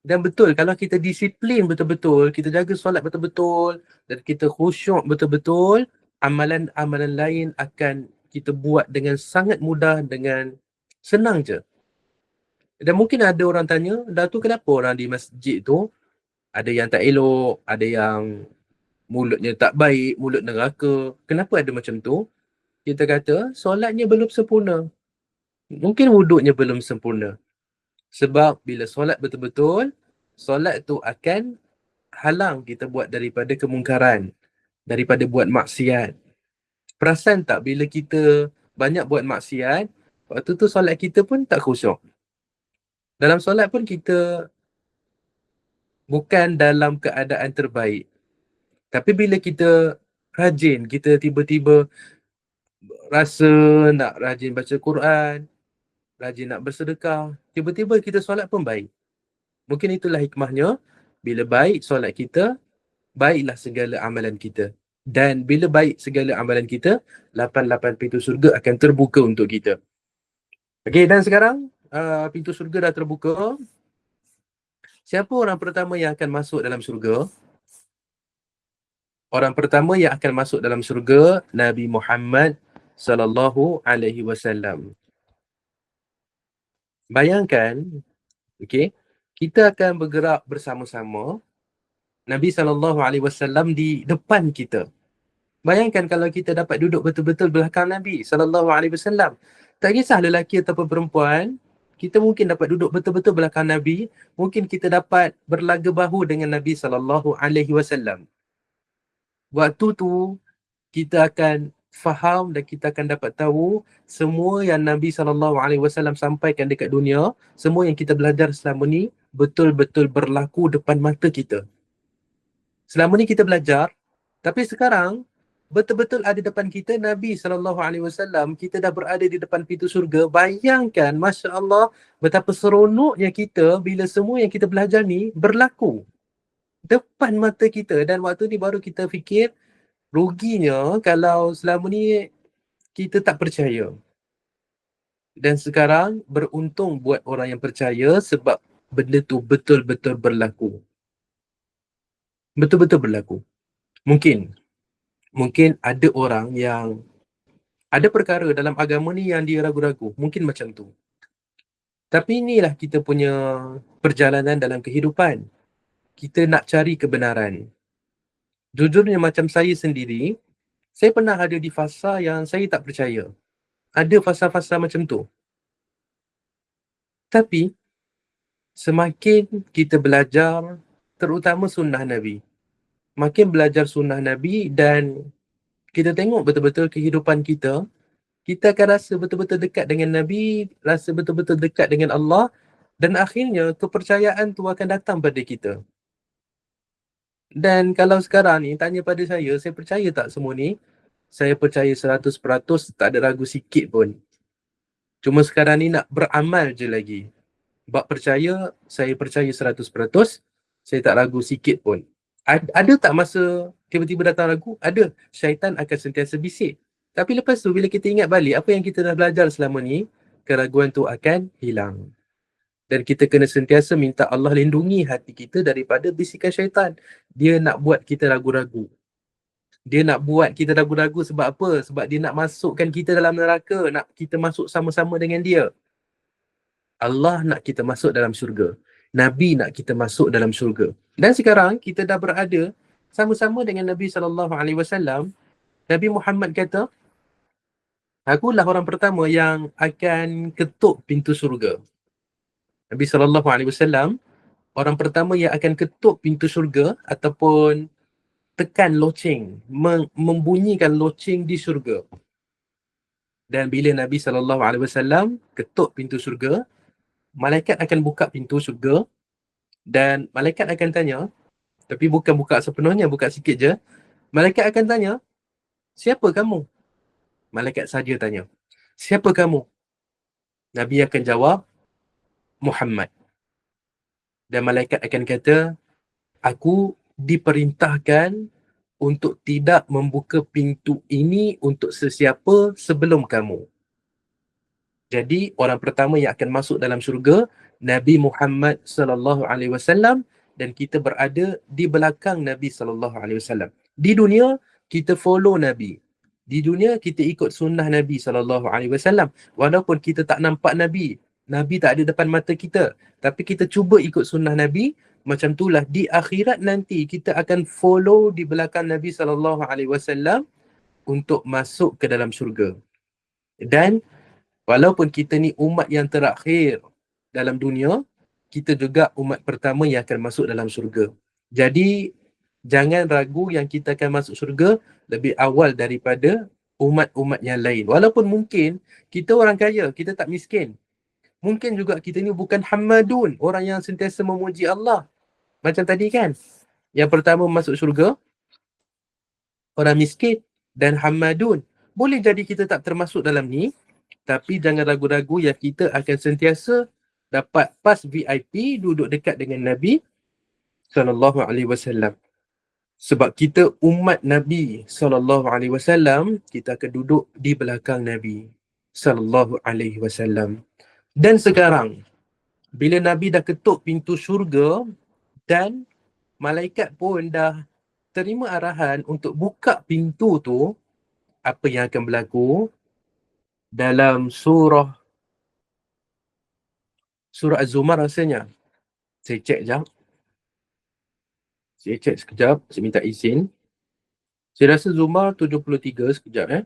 Dan betul, kalau kita disiplin betul-betul, kita jaga solat betul-betul dan kita khusyuk betul-betul, amalan-amalan lain akan kita buat dengan sangat mudah, dengan senang je. Dan mungkin ada orang tanya, dah tu kenapa orang di masjid tu ada yang tak elok, ada yang mulutnya tak baik, mulut neraka. Kenapa ada macam tu? Kita kata solatnya belum sempurna. Mungkin wuduknya belum sempurna. Sebab bila solat betul-betul, solat tu akan halang kita buat daripada kemungkaran, daripada buat maksiat. Perasan tak bila kita banyak buat maksiat, waktu tu solat kita pun tak khusyuk. Dalam solat pun kita bukan dalam keadaan terbaik. Tapi bila kita rajin, kita tiba-tiba rasa nak rajin baca Quran, rajin nak bersedekah, tiba-tiba kita solat pun baik. Mungkin itulah hikmahnya, bila baik solat kita, baiklah segala amalan kita. Dan bila baik segala amalan kita, 8 pintu surga akan terbuka untuk kita. Okey, dan sekarang pintu surga dah terbuka. Siapa orang pertama yang akan masuk dalam surga? Orang pertama yang akan masuk dalam surga, Nabi Muhammad sallallahu alaihi wasallam. Bayangkan, okey, kita akan bergerak bersama-sama, Nabi SAW di depan kita. Bayangkan kalau kita dapat duduk betul-betul belakang Nabi SAW. Tak kisah lelaki ataupun perempuan, Kita mungkin dapat duduk betul-betul belakang Nabi, mungkin kita dapat berlaga bahu dengan Nabi SAW. Waktu tu kita akan faham dan kita akan dapat tahu semua yang Nabi SAW sampaikan dekat dunia, semua yang kita belajar selama ni betul-betul berlaku depan mata kita. Selama ni kita belajar, tapi sekarang betul-betul ada depan kita Nabi SAW, kita dah berada di depan pintu syurga. Bayangkan, Masya Allah, betapa seronoknya kita bila semua yang kita belajar ni berlaku depan mata kita. Dan waktu ni baru kita fikir, ruginya kalau selama ni kita tak percaya. Dan sekarang beruntung buat orang yang percaya sebab benda tu betul-betul berlaku. Betul-betul berlaku. Mungkin ada orang yang ada perkara dalam agama ni yang dia ragu-ragu. Mungkin macam tu. Tapi inilah kita punya perjalanan dalam kehidupan. Kita nak cari kebenaran. Jujurnya macam saya sendiri, saya pernah ada di fasa yang saya tak percaya. Ada fasa-fasa macam tu. Tapi semakin kita belajar, terutama sunnah Nabi, makin belajar sunnah Nabi dan kita tengok betul-betul kehidupan kita, kita akan rasa betul-betul dekat dengan Nabi, rasa betul-betul dekat dengan Allah, dan akhirnya kepercayaan tu akan datang pada kita. Dan kalau sekarang ni tanya pada saya percaya tak semua ni? Saya percaya 100%, tak ada ragu sikit pun. Cuma sekarang ni nak beramal je lagi. Bab percaya, saya percaya 100%, saya tak ragu sikit pun. Ada tak masa tiba-tiba datang ragu? Ada. Syaitan akan sentiasa bisik. Tapi lepas tu bila kita ingat balik apa yang kita dah belajar selama ni, keraguan tu akan hilang. Dan kita kena sentiasa minta Allah lindungi hati kita daripada bisikan syaitan. Dia nak buat kita ragu-ragu. Dia nak buat kita ragu-ragu sebab apa? Sebab dia nak masukkan kita dalam neraka, nak kita masuk sama-sama dengan dia. Allah nak kita masuk dalam syurga. Nabi nak kita masuk dalam syurga. Dan sekarang kita dah berada sama-sama dengan Nabi SAW. Nabi Muhammad kata, akulah orang pertama yang akan ketuk pintu syurga. Nabi SAW orang pertama yang akan ketuk pintu syurga ataupun tekan loceng, membunyikan loceng di syurga. Dan bila Nabi SAW ketuk pintu syurga, malaikat akan buka pintu syurga dan malaikat akan tanya, tapi bukan buka sepenuhnya, buka sikit je. Malaikat akan tanya, siapa kamu? Malaikat saja tanya, siapa kamu? Nabi akan jawab, Muhammad. Dan malaikat akan kata, aku diperintahkan untuk tidak membuka pintu ini untuk sesiapa sebelum kamu. Jadi orang pertama yang akan masuk dalam syurga Nabi Muhammad sallallahu alaihi wasallam, dan kita berada di belakang Nabi sallallahu alaihi wasallam. Di dunia kita follow Nabi. Di dunia kita ikut sunnah Nabi sallallahu alaihi wasallam. Walaupun kita tak nampak Nabi, Nabi tak ada depan mata kita, tapi kita cuba ikut sunnah Nabi. Macam itulah di akhirat nanti kita akan follow di belakang Nabi sallallahu alaihi wasallam untuk masuk ke dalam syurga. Dan walaupun kita ni umat yang terakhir dalam dunia, kita juga umat pertama yang akan masuk dalam syurga. Jadi jangan ragu yang kita akan masuk syurga lebih awal daripada umat-umat yang lain. Walaupun mungkin kita orang kaya, kita tak miskin. Mungkin juga kita ni bukan hammadun, orang yang sentiasa memuji Allah. Macam tadi kan, yang pertama masuk syurga, orang miskin dan hammadun. Boleh jadi kita tak termasuk dalam ni, tapi jangan ragu-ragu yang kita akan sentiasa dapat pas VIP, duduk dekat dengan Nabi SAW. Sebab kita umat Nabi SAW, kita akan duduk di belakang Nabi SAW. Dan sekarang, bila Nabi dah ketuk pintu syurga dan malaikat pun dah terima arahan untuk buka pintu tu, apa yang akan berlaku? Dalam surah Az-Zumar rasanya. Saya cek sekejap. Saya minta izin. Saya rasa Zumar 73 sekejap.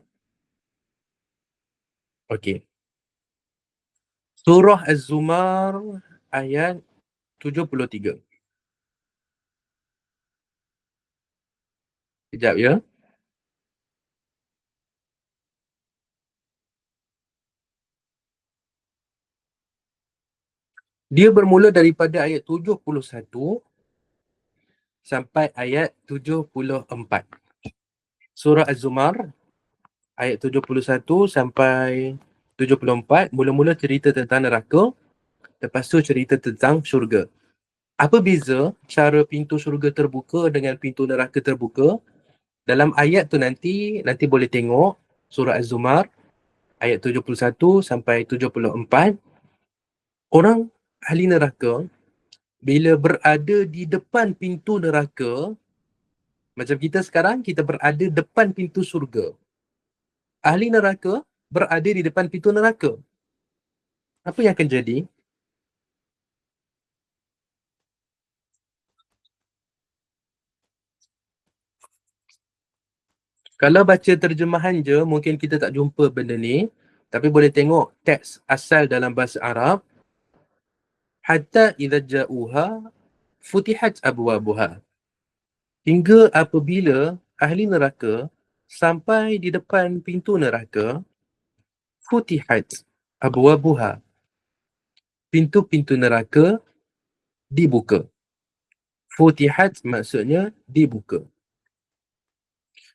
Okey. Surah Az-Zumar ayat 73. Sekejap ya. Dia bermula daripada ayat 71 sampai ayat 74. Surah Az-Zumar ayat 71 sampai 74 mula-mula cerita tentang neraka, lepas tu cerita tentang syurga. Apa beza cara pintu syurga terbuka dengan pintu neraka terbuka? Dalam ayat tu nanti boleh tengok surah Az-Zumar ayat 71 sampai 74. Orang ahli neraka bila berada di depan pintu neraka, macam kita sekarang, kita berada depan pintu syurga. Ahli neraka berada di depan pintu neraka. Apa yang akan jadi? Kalau baca terjemahan je, mungkin kita tak jumpa benda ni. Tapi boleh tengok teks asal dalam bahasa Arab. Hatta idza ja'uha futihat abwabuha. Hingga apabila ahli neraka sampai di depan pintu neraka, futihat abwabuha. Pintu-pintu neraka dibuka. Futihat maksudnya dibuka.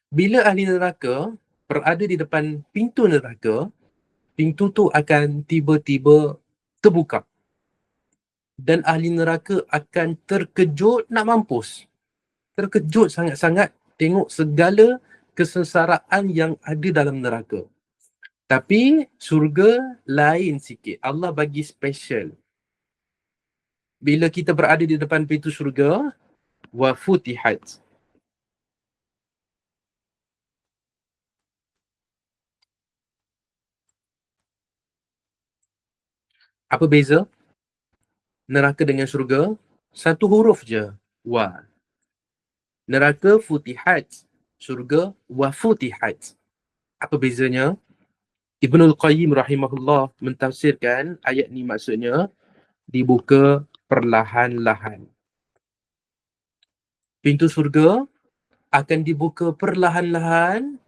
Bila ahli neraka berada di depan pintu neraka, pintu tu akan tiba-tiba terbuka. Dan ahli neraka akan terkejut nak mampus. Terkejut sangat-sangat tengok segala kesengsaraan yang ada dalam neraka. Tapi syurga lain sikit. Allah bagi special. Bila kita berada di depan pintu syurga, wa futihat. Apa beza neraka dengan syurga? Satu huruf je, wa. Neraka futihat, syurga wa futihat. Apa bezanya? Ibnul Qayyim rahimahullah mentafsirkan ayat ni maksudnya dibuka perlahan-lahan. Pintu syurga akan dibuka perlahan-lahan,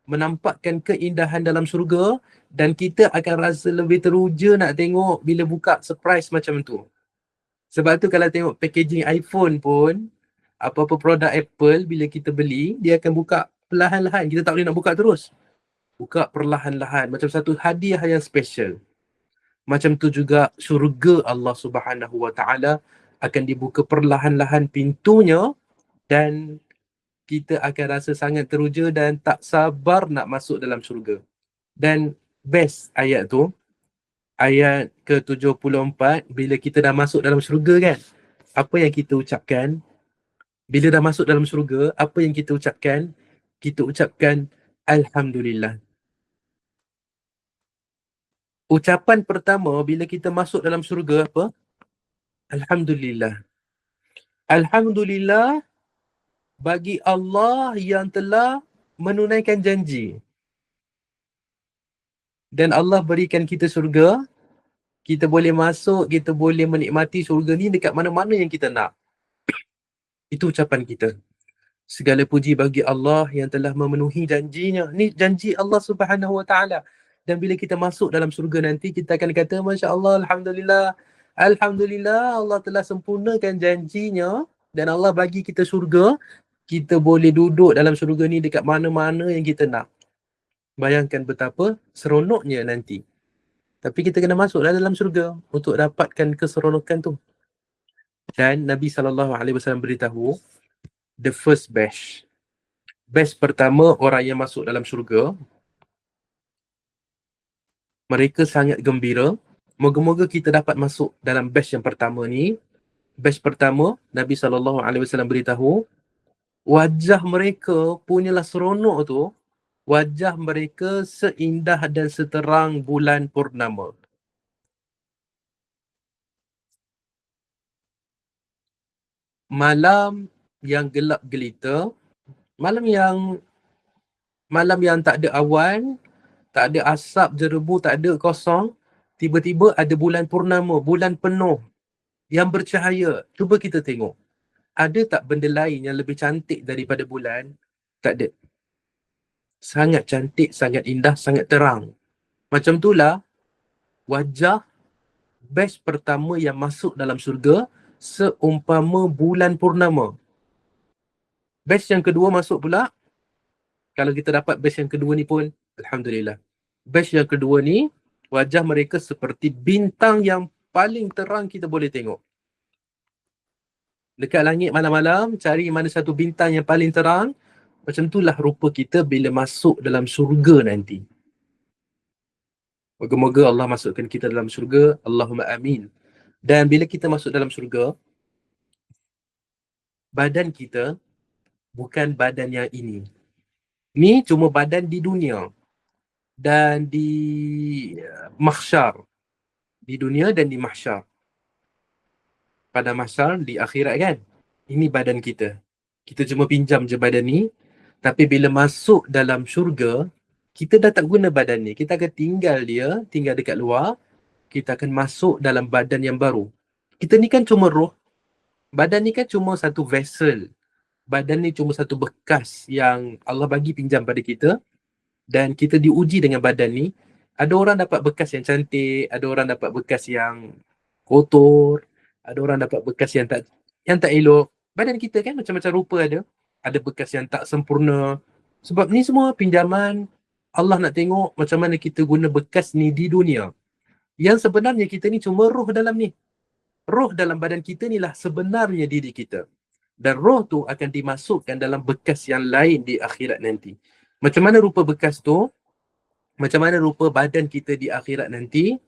menampakkan keindahan dalam syurga, dan kita akan rasa lebih teruja nak tengok bila buka surprise macam tu. Sebab tu kalau tengok packaging iPhone pun, apa-apa produk Apple bila kita beli, dia akan buka perlahan-lahan. Kita tak boleh nak buka terus. Buka perlahan-lahan. Macam satu hadiah yang special. Macam tu juga syurga Allah Subhanahu Wa Taala akan dibuka perlahan-lahan pintunya, dan kita akan rasa sangat teruja dan tak sabar nak masuk dalam syurga. Dan best ayat tu, ayat ke-74, bila kita dah masuk dalam syurga kan, apa yang kita ucapkan? Bila dah masuk dalam syurga, apa yang kita ucapkan? Kita ucapkan Alhamdulillah. Ucapan pertama bila kita masuk dalam syurga apa? Alhamdulillah. Alhamdulillah bagi Allah yang telah menunaikan janji. Dan Allah berikan kita syurga, kita boleh masuk, kita boleh menikmati syurga ni dekat mana-mana yang kita nak. Itu ucapan kita. Segala puji bagi Allah yang telah memenuhi janjinya. Ni janji Allah Subhanahu Wa Taala. Dan bila kita masuk dalam syurga nanti, kita akan kata, Masya Allah, Alhamdulillah. Alhamdulillah, Allah telah sempurnakan janjinya dan Allah bagi kita syurga. Kita boleh duduk dalam syurga ni dekat mana-mana yang kita nak. Bayangkan betapa seronoknya nanti. Tapi kita kena masuk dalam syurga untuk dapatkan keseronokan tu. Dan Nabi SAW beritahu, the first batch. Batch pertama orang yang masuk dalam syurga, mereka sangat gembira. Moga-moga kita dapat masuk dalam batch yang pertama ni. Batch pertama, Nabi SAW beritahu, wajah mereka punyalah seronok tu, wajah mereka seindah dan seterang bulan purnama. Malam yang gelap gelita, malam yang tak ada awan, tak ada asap jerebu, tak ada kosong, tiba-tiba ada bulan purnama, bulan penuh yang bercahaya. Cuba kita tengok. Ada tak benda lain yang lebih cantik daripada bulan? Tak ada. Sangat cantik, sangat indah, sangat terang. Macam itulah wajah batch pertama yang masuk dalam syurga seumpama bulan purnama. Batch yang kedua masuk pula, kalau kita dapat batch yang kedua ni pun, Alhamdulillah. Batch yang kedua ni, wajah mereka seperti bintang yang paling terang kita boleh tengok. Dekat langit malam-malam, cari mana satu bintang yang paling terang, macam itulah rupa kita bila masuk dalam syurga nanti. Moga-moga Allah masukkan kita dalam syurga. Allahumma amin. Dan bila kita masuk dalam syurga, badan kita bukan badan yang ini. Ni cuma badan di dunia dan di mahsyar. Di dunia dan di mahsyar. Pada mahsyar, di akhirat kan. Ini badan kita. Kita cuma pinjam je badan ni. Tapi bila masuk dalam syurga, kita dah tak guna badan ni. Kita akan tinggal dia, tinggal dekat luar. Kita akan masuk dalam badan yang baru. Kita ni kan cuma roh. Badan ni kan cuma satu vessel. Badan ni cuma satu bekas yang Allah bagi pinjam pada kita. Dan kita diuji dengan badan ni. Ada orang dapat bekas yang cantik, ada orang dapat bekas yang kotor, ada orang dapat bekas yang tak elok. Badan kita kan macam-macam rupa ada. Ada bekas yang tak sempurna. Sebab ni semua pinjaman Allah nak tengok macam mana kita guna bekas ni di dunia. Yang sebenarnya kita ni cuma roh dalam ni. Roh dalam badan kita ni lah sebenarnya diri kita. Dan roh tu akan dimasukkan dalam bekas yang lain di akhirat nanti. Macam mana rupa bekas tu? Macam mana rupa badan kita di akhirat nanti?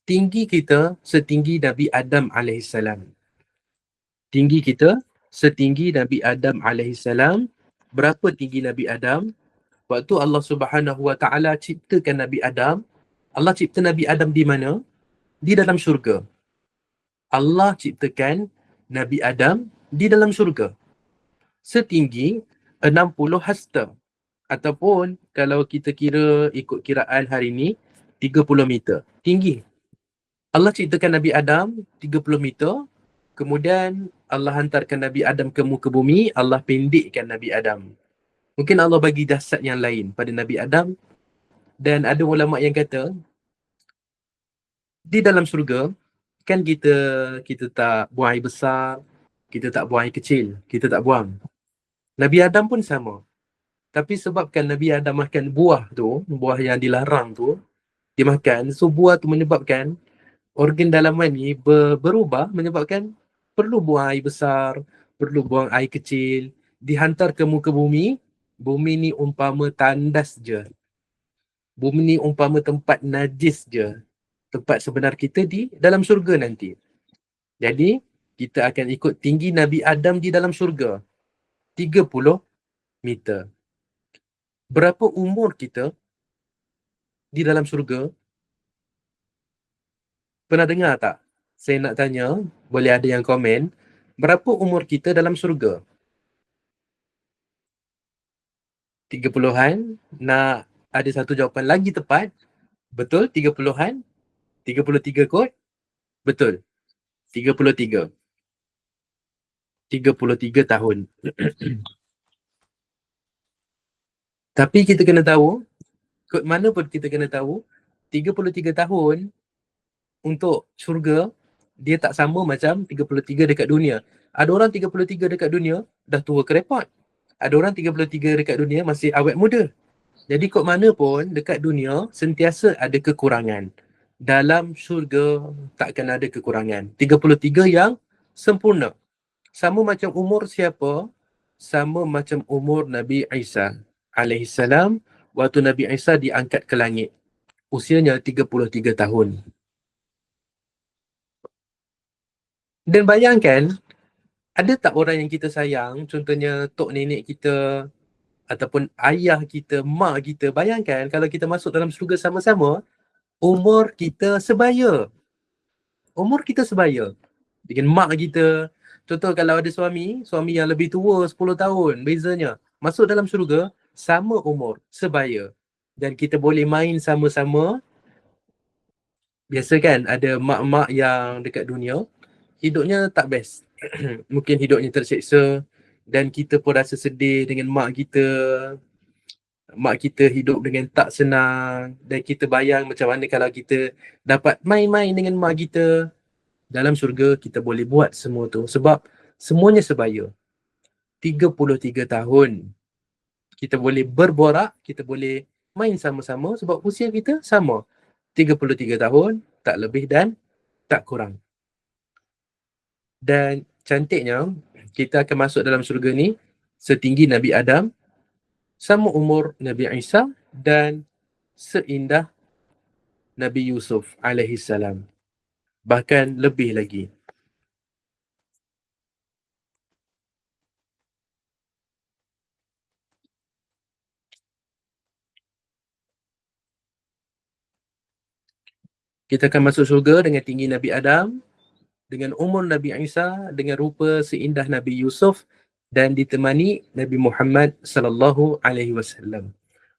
Tinggi kita setinggi Nabi Adam AS. Tinggi kita setinggi Nabi Adam AS. Berapa tinggi Nabi Adam? Waktu Allah Subhanahu Wa Taala ciptakan Nabi Adam, Allah cipta Nabi Adam di mana? Di dalam syurga. Allah ciptakan Nabi Adam di dalam syurga. Setinggi 60 hasta. Ataupun kalau kita kira ikut kiraan hari ni, 30 meter. Tinggi. Allah ciptakan Nabi Adam 30 meter. Kemudian Allah hantarkan Nabi Adam ke muka bumi, Allah pendekkan Nabi Adam. Mungkin Allah bagi jasad yang lain pada Nabi Adam. Dan ada ulama yang kata, di dalam syurga, kan kita tak buang air besar, kita tak buang air kecil, kita tak buang. Nabi Adam pun sama. Tapi sebabkan Nabi Adam makan buah tu, buah yang dilarang tu, dia makan, so buah tu menyebabkan organ dalaman ni berubah, menyebabkan perlu buang air besar, perlu buang air kecil, dihantar ke muka bumi. Bumi ni umpama tandas je. Bumi ni umpama tempat najis je. Tempat sebenar kita di dalam syurga nanti. Jadi, kita akan ikut tinggi Nabi Adam di dalam syurga. 30 meter. Berapa umur kita di dalam syurga? Pernah dengar tak? Saya nak tanya, boleh ada yang komen. Berapa umur kita dalam syurga? 30-an. Nak ada satu jawapan lagi tepat? Betul, 30-an. 33 kot? Betul. 33. 33 tahun. Tapi kita kena tahu, kot mana pun kita kena tahu, 33 tahun untuk syurga, dia tak sama macam 33 dekat dunia. Ada orang 33 dekat dunia, dah tua kerepot. Ada orang 33 dekat dunia masih awet muda. Jadi kot mana pun dekat dunia, sentiasa ada kekurangan. Dalam syurga takkan ada kekurangan. 33 yang sempurna. Sama macam umur siapa? Sama macam umur Nabi Isa alaihissalam waktu Nabi Isa diangkat ke langit. Usianya 33 tahun. Dan bayangkan, ada tak orang yang kita sayang, contohnya tok nenek kita, ataupun ayah kita, mak kita, bayangkan kalau kita masuk dalam syurga sama-sama, umur kita sebaya. Umur kita sebaya dengan mak kita. Contoh kalau ada suami yang lebih tua 10 tahun bezanya, masuk dalam syurga, sama umur, sebaya. Dan kita boleh main sama-sama Biasa kan ada mak-mak yang dekat dunia hidupnya tak best. Mungkin hidupnya terseksa dan kita pun rasa sedih dengan mak kita. Mak kita hidup dengan tak senang dan kita bayang macam mana kalau kita dapat main-main dengan mak kita. Dalam syurga kita boleh buat semua tu sebab semuanya sebaya. 33 tahun kita boleh berborak, kita boleh main sama-sama sebab usia kita sama. 33 tahun, tak lebih dan tak kurang. Dan cantiknya, kita akan masuk dalam syurga ni setinggi Nabi Adam, sama umur Nabi Isa dan seindah Nabi Yusuf alaihi salam. Bahkan lebih lagi. Kita akan masuk syurga dengan tinggi Nabi Adam, dengan umur Nabi Isa, dengan rupa seindah Nabi Yusuf dan ditemani Nabi Muhammad sallallahu alaihi wasallam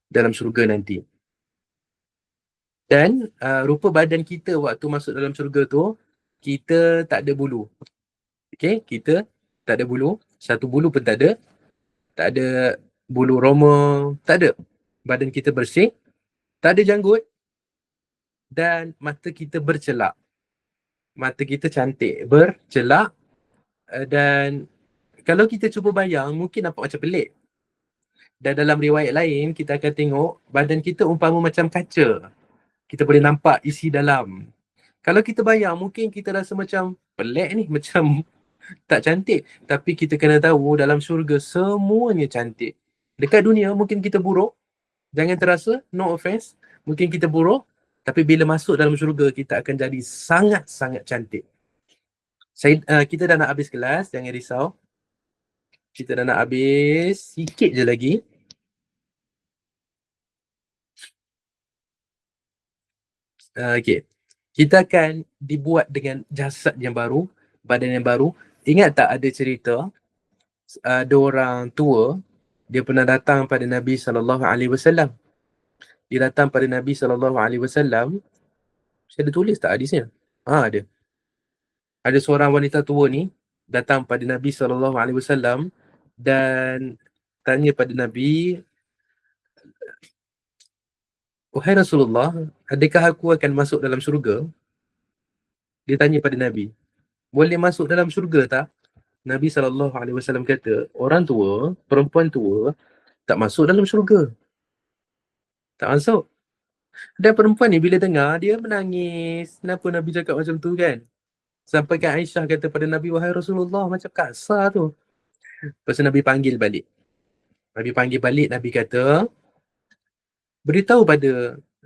dalam syurga nanti. Dan rupa badan kita waktu masuk dalam syurga tu, kita tak ada bulu. Okay, kita tak ada bulu, satu bulu pun tak ada. Tak ada bulu roma, tak ada. Badan kita bersih, tak ada janggut dan mata kita bercelak. Mata kita cantik, bercelak dan kalau kita cuba bayang mungkin nampak macam pelik. Dan dalam riwayat lain kita akan tengok badan kita umpama macam kaca. Kita boleh nampak isi dalam. Kalau kita bayang mungkin kita rasa macam pelik ni, macam tak cantik. Tapi kita kena tahu dalam syurga semuanya cantik. Dekat dunia mungkin kita buruk, jangan terasa, no offense. Mungkin kita buruk, tapi bila masuk dalam syurga kita akan jadi sangat-sangat cantik. Kita dah nak habis kelas, jangan risau. Kita dah nak habis, sikit je lagi. Okay. Kita akan dibuat dengan jasad yang baru, badan yang baru. Ingat tak ada cerita, ada orang tua, dia pernah datang pada Nabi SAW. Dia datang pada Nabi SAW. Saya ada tulis tak hadisnya? Ada. Ada seorang wanita tua ni datang pada Nabi SAW dan tanya pada Nabi, "Wahai Rasulullah, adakah aku akan masuk dalam syurga?" Dia tanya pada Nabi, "Boleh masuk dalam syurga tak?" Nabi SAW kata, orang tua, perempuan tua tak masuk dalam syurga. Tak masuk. Dan perempuan ni bila dengar, dia menangis. Kenapa Nabi cakap macam tu kan? Sampai kan Aisyah kata pada Nabi, "Wahai Rasulullah, macam kasar tu." Lepas tu Nabi panggil balik. Nabi kata,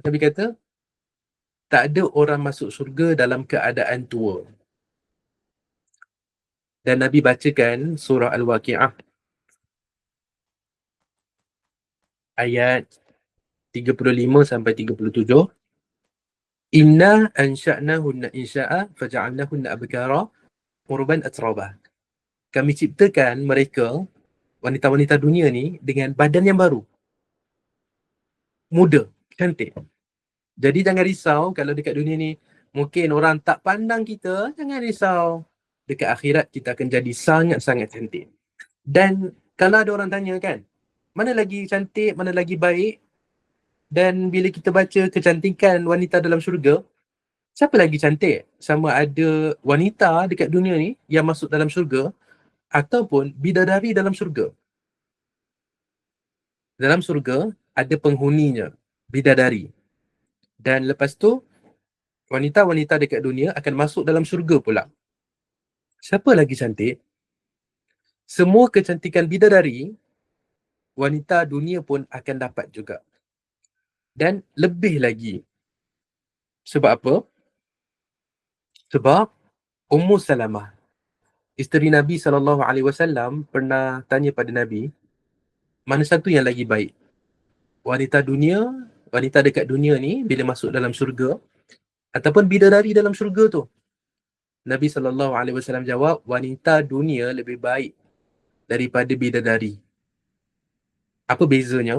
Nabi kata, tak ada orang masuk syurga dalam keadaan tua. Dan Nabi bacakan surah Al-Waqi'ah ayat 35 sampai 37. Inna ansha'nahunna insya'a faja'alnahunna abkara urban atraba. Kami ciptakan mereka, wanita-wanita dunia ni, dengan badan yang baru. Muda, cantik. Jadi jangan risau kalau dekat dunia ni mungkin orang tak pandang kita, jangan risau. Dekat akhirat kita akan jadi sangat-sangat cantik. Dan kalau ada orang tanya kan, mana lagi cantik, mana lagi baik? Dan bila kita baca kecantikan wanita dalam syurga, siapa lagi cantik? Sama ada wanita dekat dunia ni yang masuk dalam syurga ataupun bidadari dalam syurga. Dalam syurga ada penghuninya, bidadari. Dan lepas tu wanita-wanita dekat dunia akan masuk dalam syurga pula. Siapa lagi cantik? Semua kecantikan bidadari, wanita dunia pun akan dapat juga. Dan lebih lagi. Sebab apa? Sebab Ummu Salamah, isteri Nabi SAW, pernah tanya pada Nabi, mana satu yang lagi baik? Wanita dunia, wanita dekat dunia ni bila masuk dalam syurga, ataupun bidadari dalam syurga tu? Nabi SAW jawab, wanita dunia lebih baik daripada bidadari. Apa bezanya?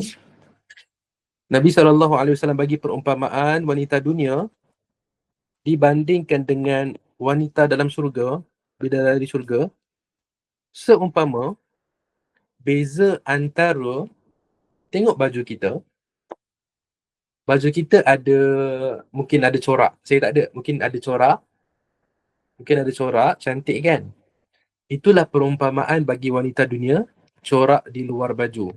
Nabi SAW bagi perumpamaan wanita dunia dibandingkan dengan wanita dalam syurga, bidadari syurga, seumpama beza antara, tengok baju kita ada, mungkin ada corak, saya tak ada, mungkin ada corak, cantik kan? Itulah perumpamaan bagi wanita dunia, corak di luar baju.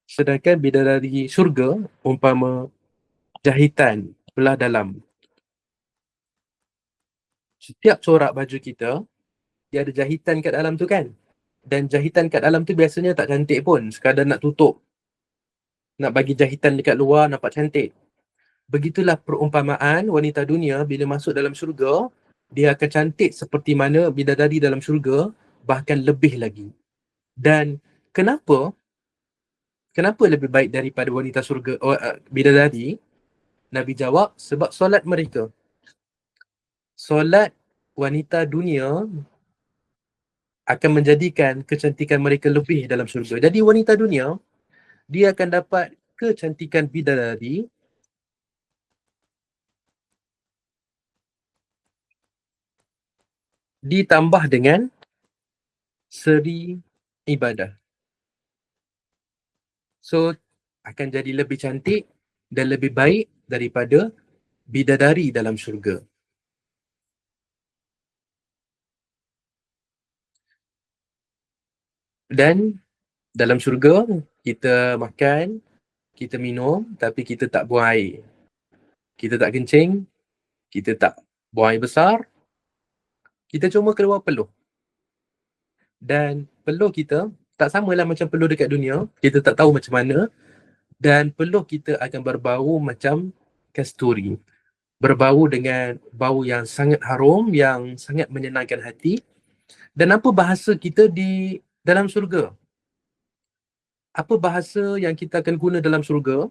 Sedangkan bidadari syurga, umpama jahitan belah dalam. Setiap corak baju kita, dia ada jahitan kat dalam tu kan? Dan jahitan kat dalam tu biasanya tak cantik pun, sekadar nak tutup. Nak bagi jahitan dekat luar nampak cantik. Begitulah perumpamaan wanita dunia bila masuk dalam syurga, dia akan cantik seperti mana bidadari dalam syurga, bahkan lebih lagi. Dan kenapa lebih baik daripada wanita syurga, bidadari? Nabi jawab, sebab solat mereka. Solat wanita dunia akan menjadikan kecantikan mereka lebih dalam syurga. Jadi wanita dunia, dia akan dapat kecantikan bidadari ditambah dengan seri ibadah. So, akan jadi lebih cantik dan lebih baik daripada bidadari dalam syurga. Dan dalam syurga, kita makan, kita minum, tapi kita tak buang air. Kita tak kencing, kita tak buang air besar, kita cuma keluar peluh. Dan peluh kita tak samalah macam peluh dekat dunia, kita tak tahu macam mana, dan peluh kita akan berbau macam kasturi. Berbau dengan bau yang sangat harum, yang sangat menyenangkan hati. Dan apa bahasa kita di dalam syurga? Apa bahasa yang kita akan guna dalam syurga?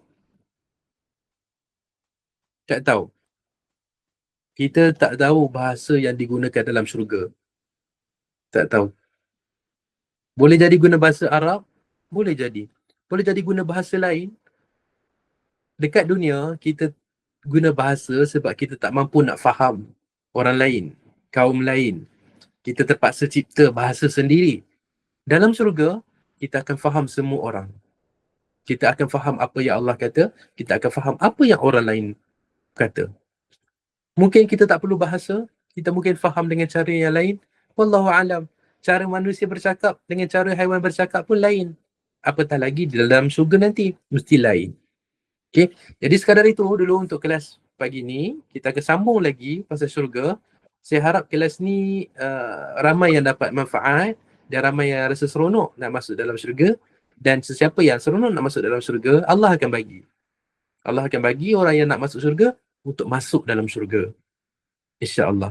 Tak tahu. Kita tak tahu bahasa yang digunakan dalam syurga. Tak tahu. Boleh jadi guna bahasa Arab, boleh jadi. Boleh jadi guna bahasa lain. Dekat dunia, kita guna bahasa sebab kita tak mampu nak faham orang lain, kaum lain. Kita terpaksa cipta bahasa sendiri. Dalam syurga, kita akan faham semua orang. Kita akan faham apa yang Allah kata, kita akan faham apa yang orang lain kata. Mungkin kita tak perlu bahasa, kita mungkin faham dengan cara yang lain. Wallahu alam. Cara manusia bercakap dengan cara haiwan bercakap pun lain. Apatah lagi di dalam syurga nanti, mesti lain. Okay, jadi sekadar itu dulu untuk kelas pagi ni. Kita akan sambung lagi pasal syurga. Saya harap kelas ni ramai yang dapat manfaat dan ramai yang rasa seronok nak masuk dalam syurga. Dan sesiapa yang seronok nak masuk dalam syurga, Allah akan bagi. Allah akan bagi orang yang nak masuk syurga untuk masuk dalam syurga. InsyaAllah.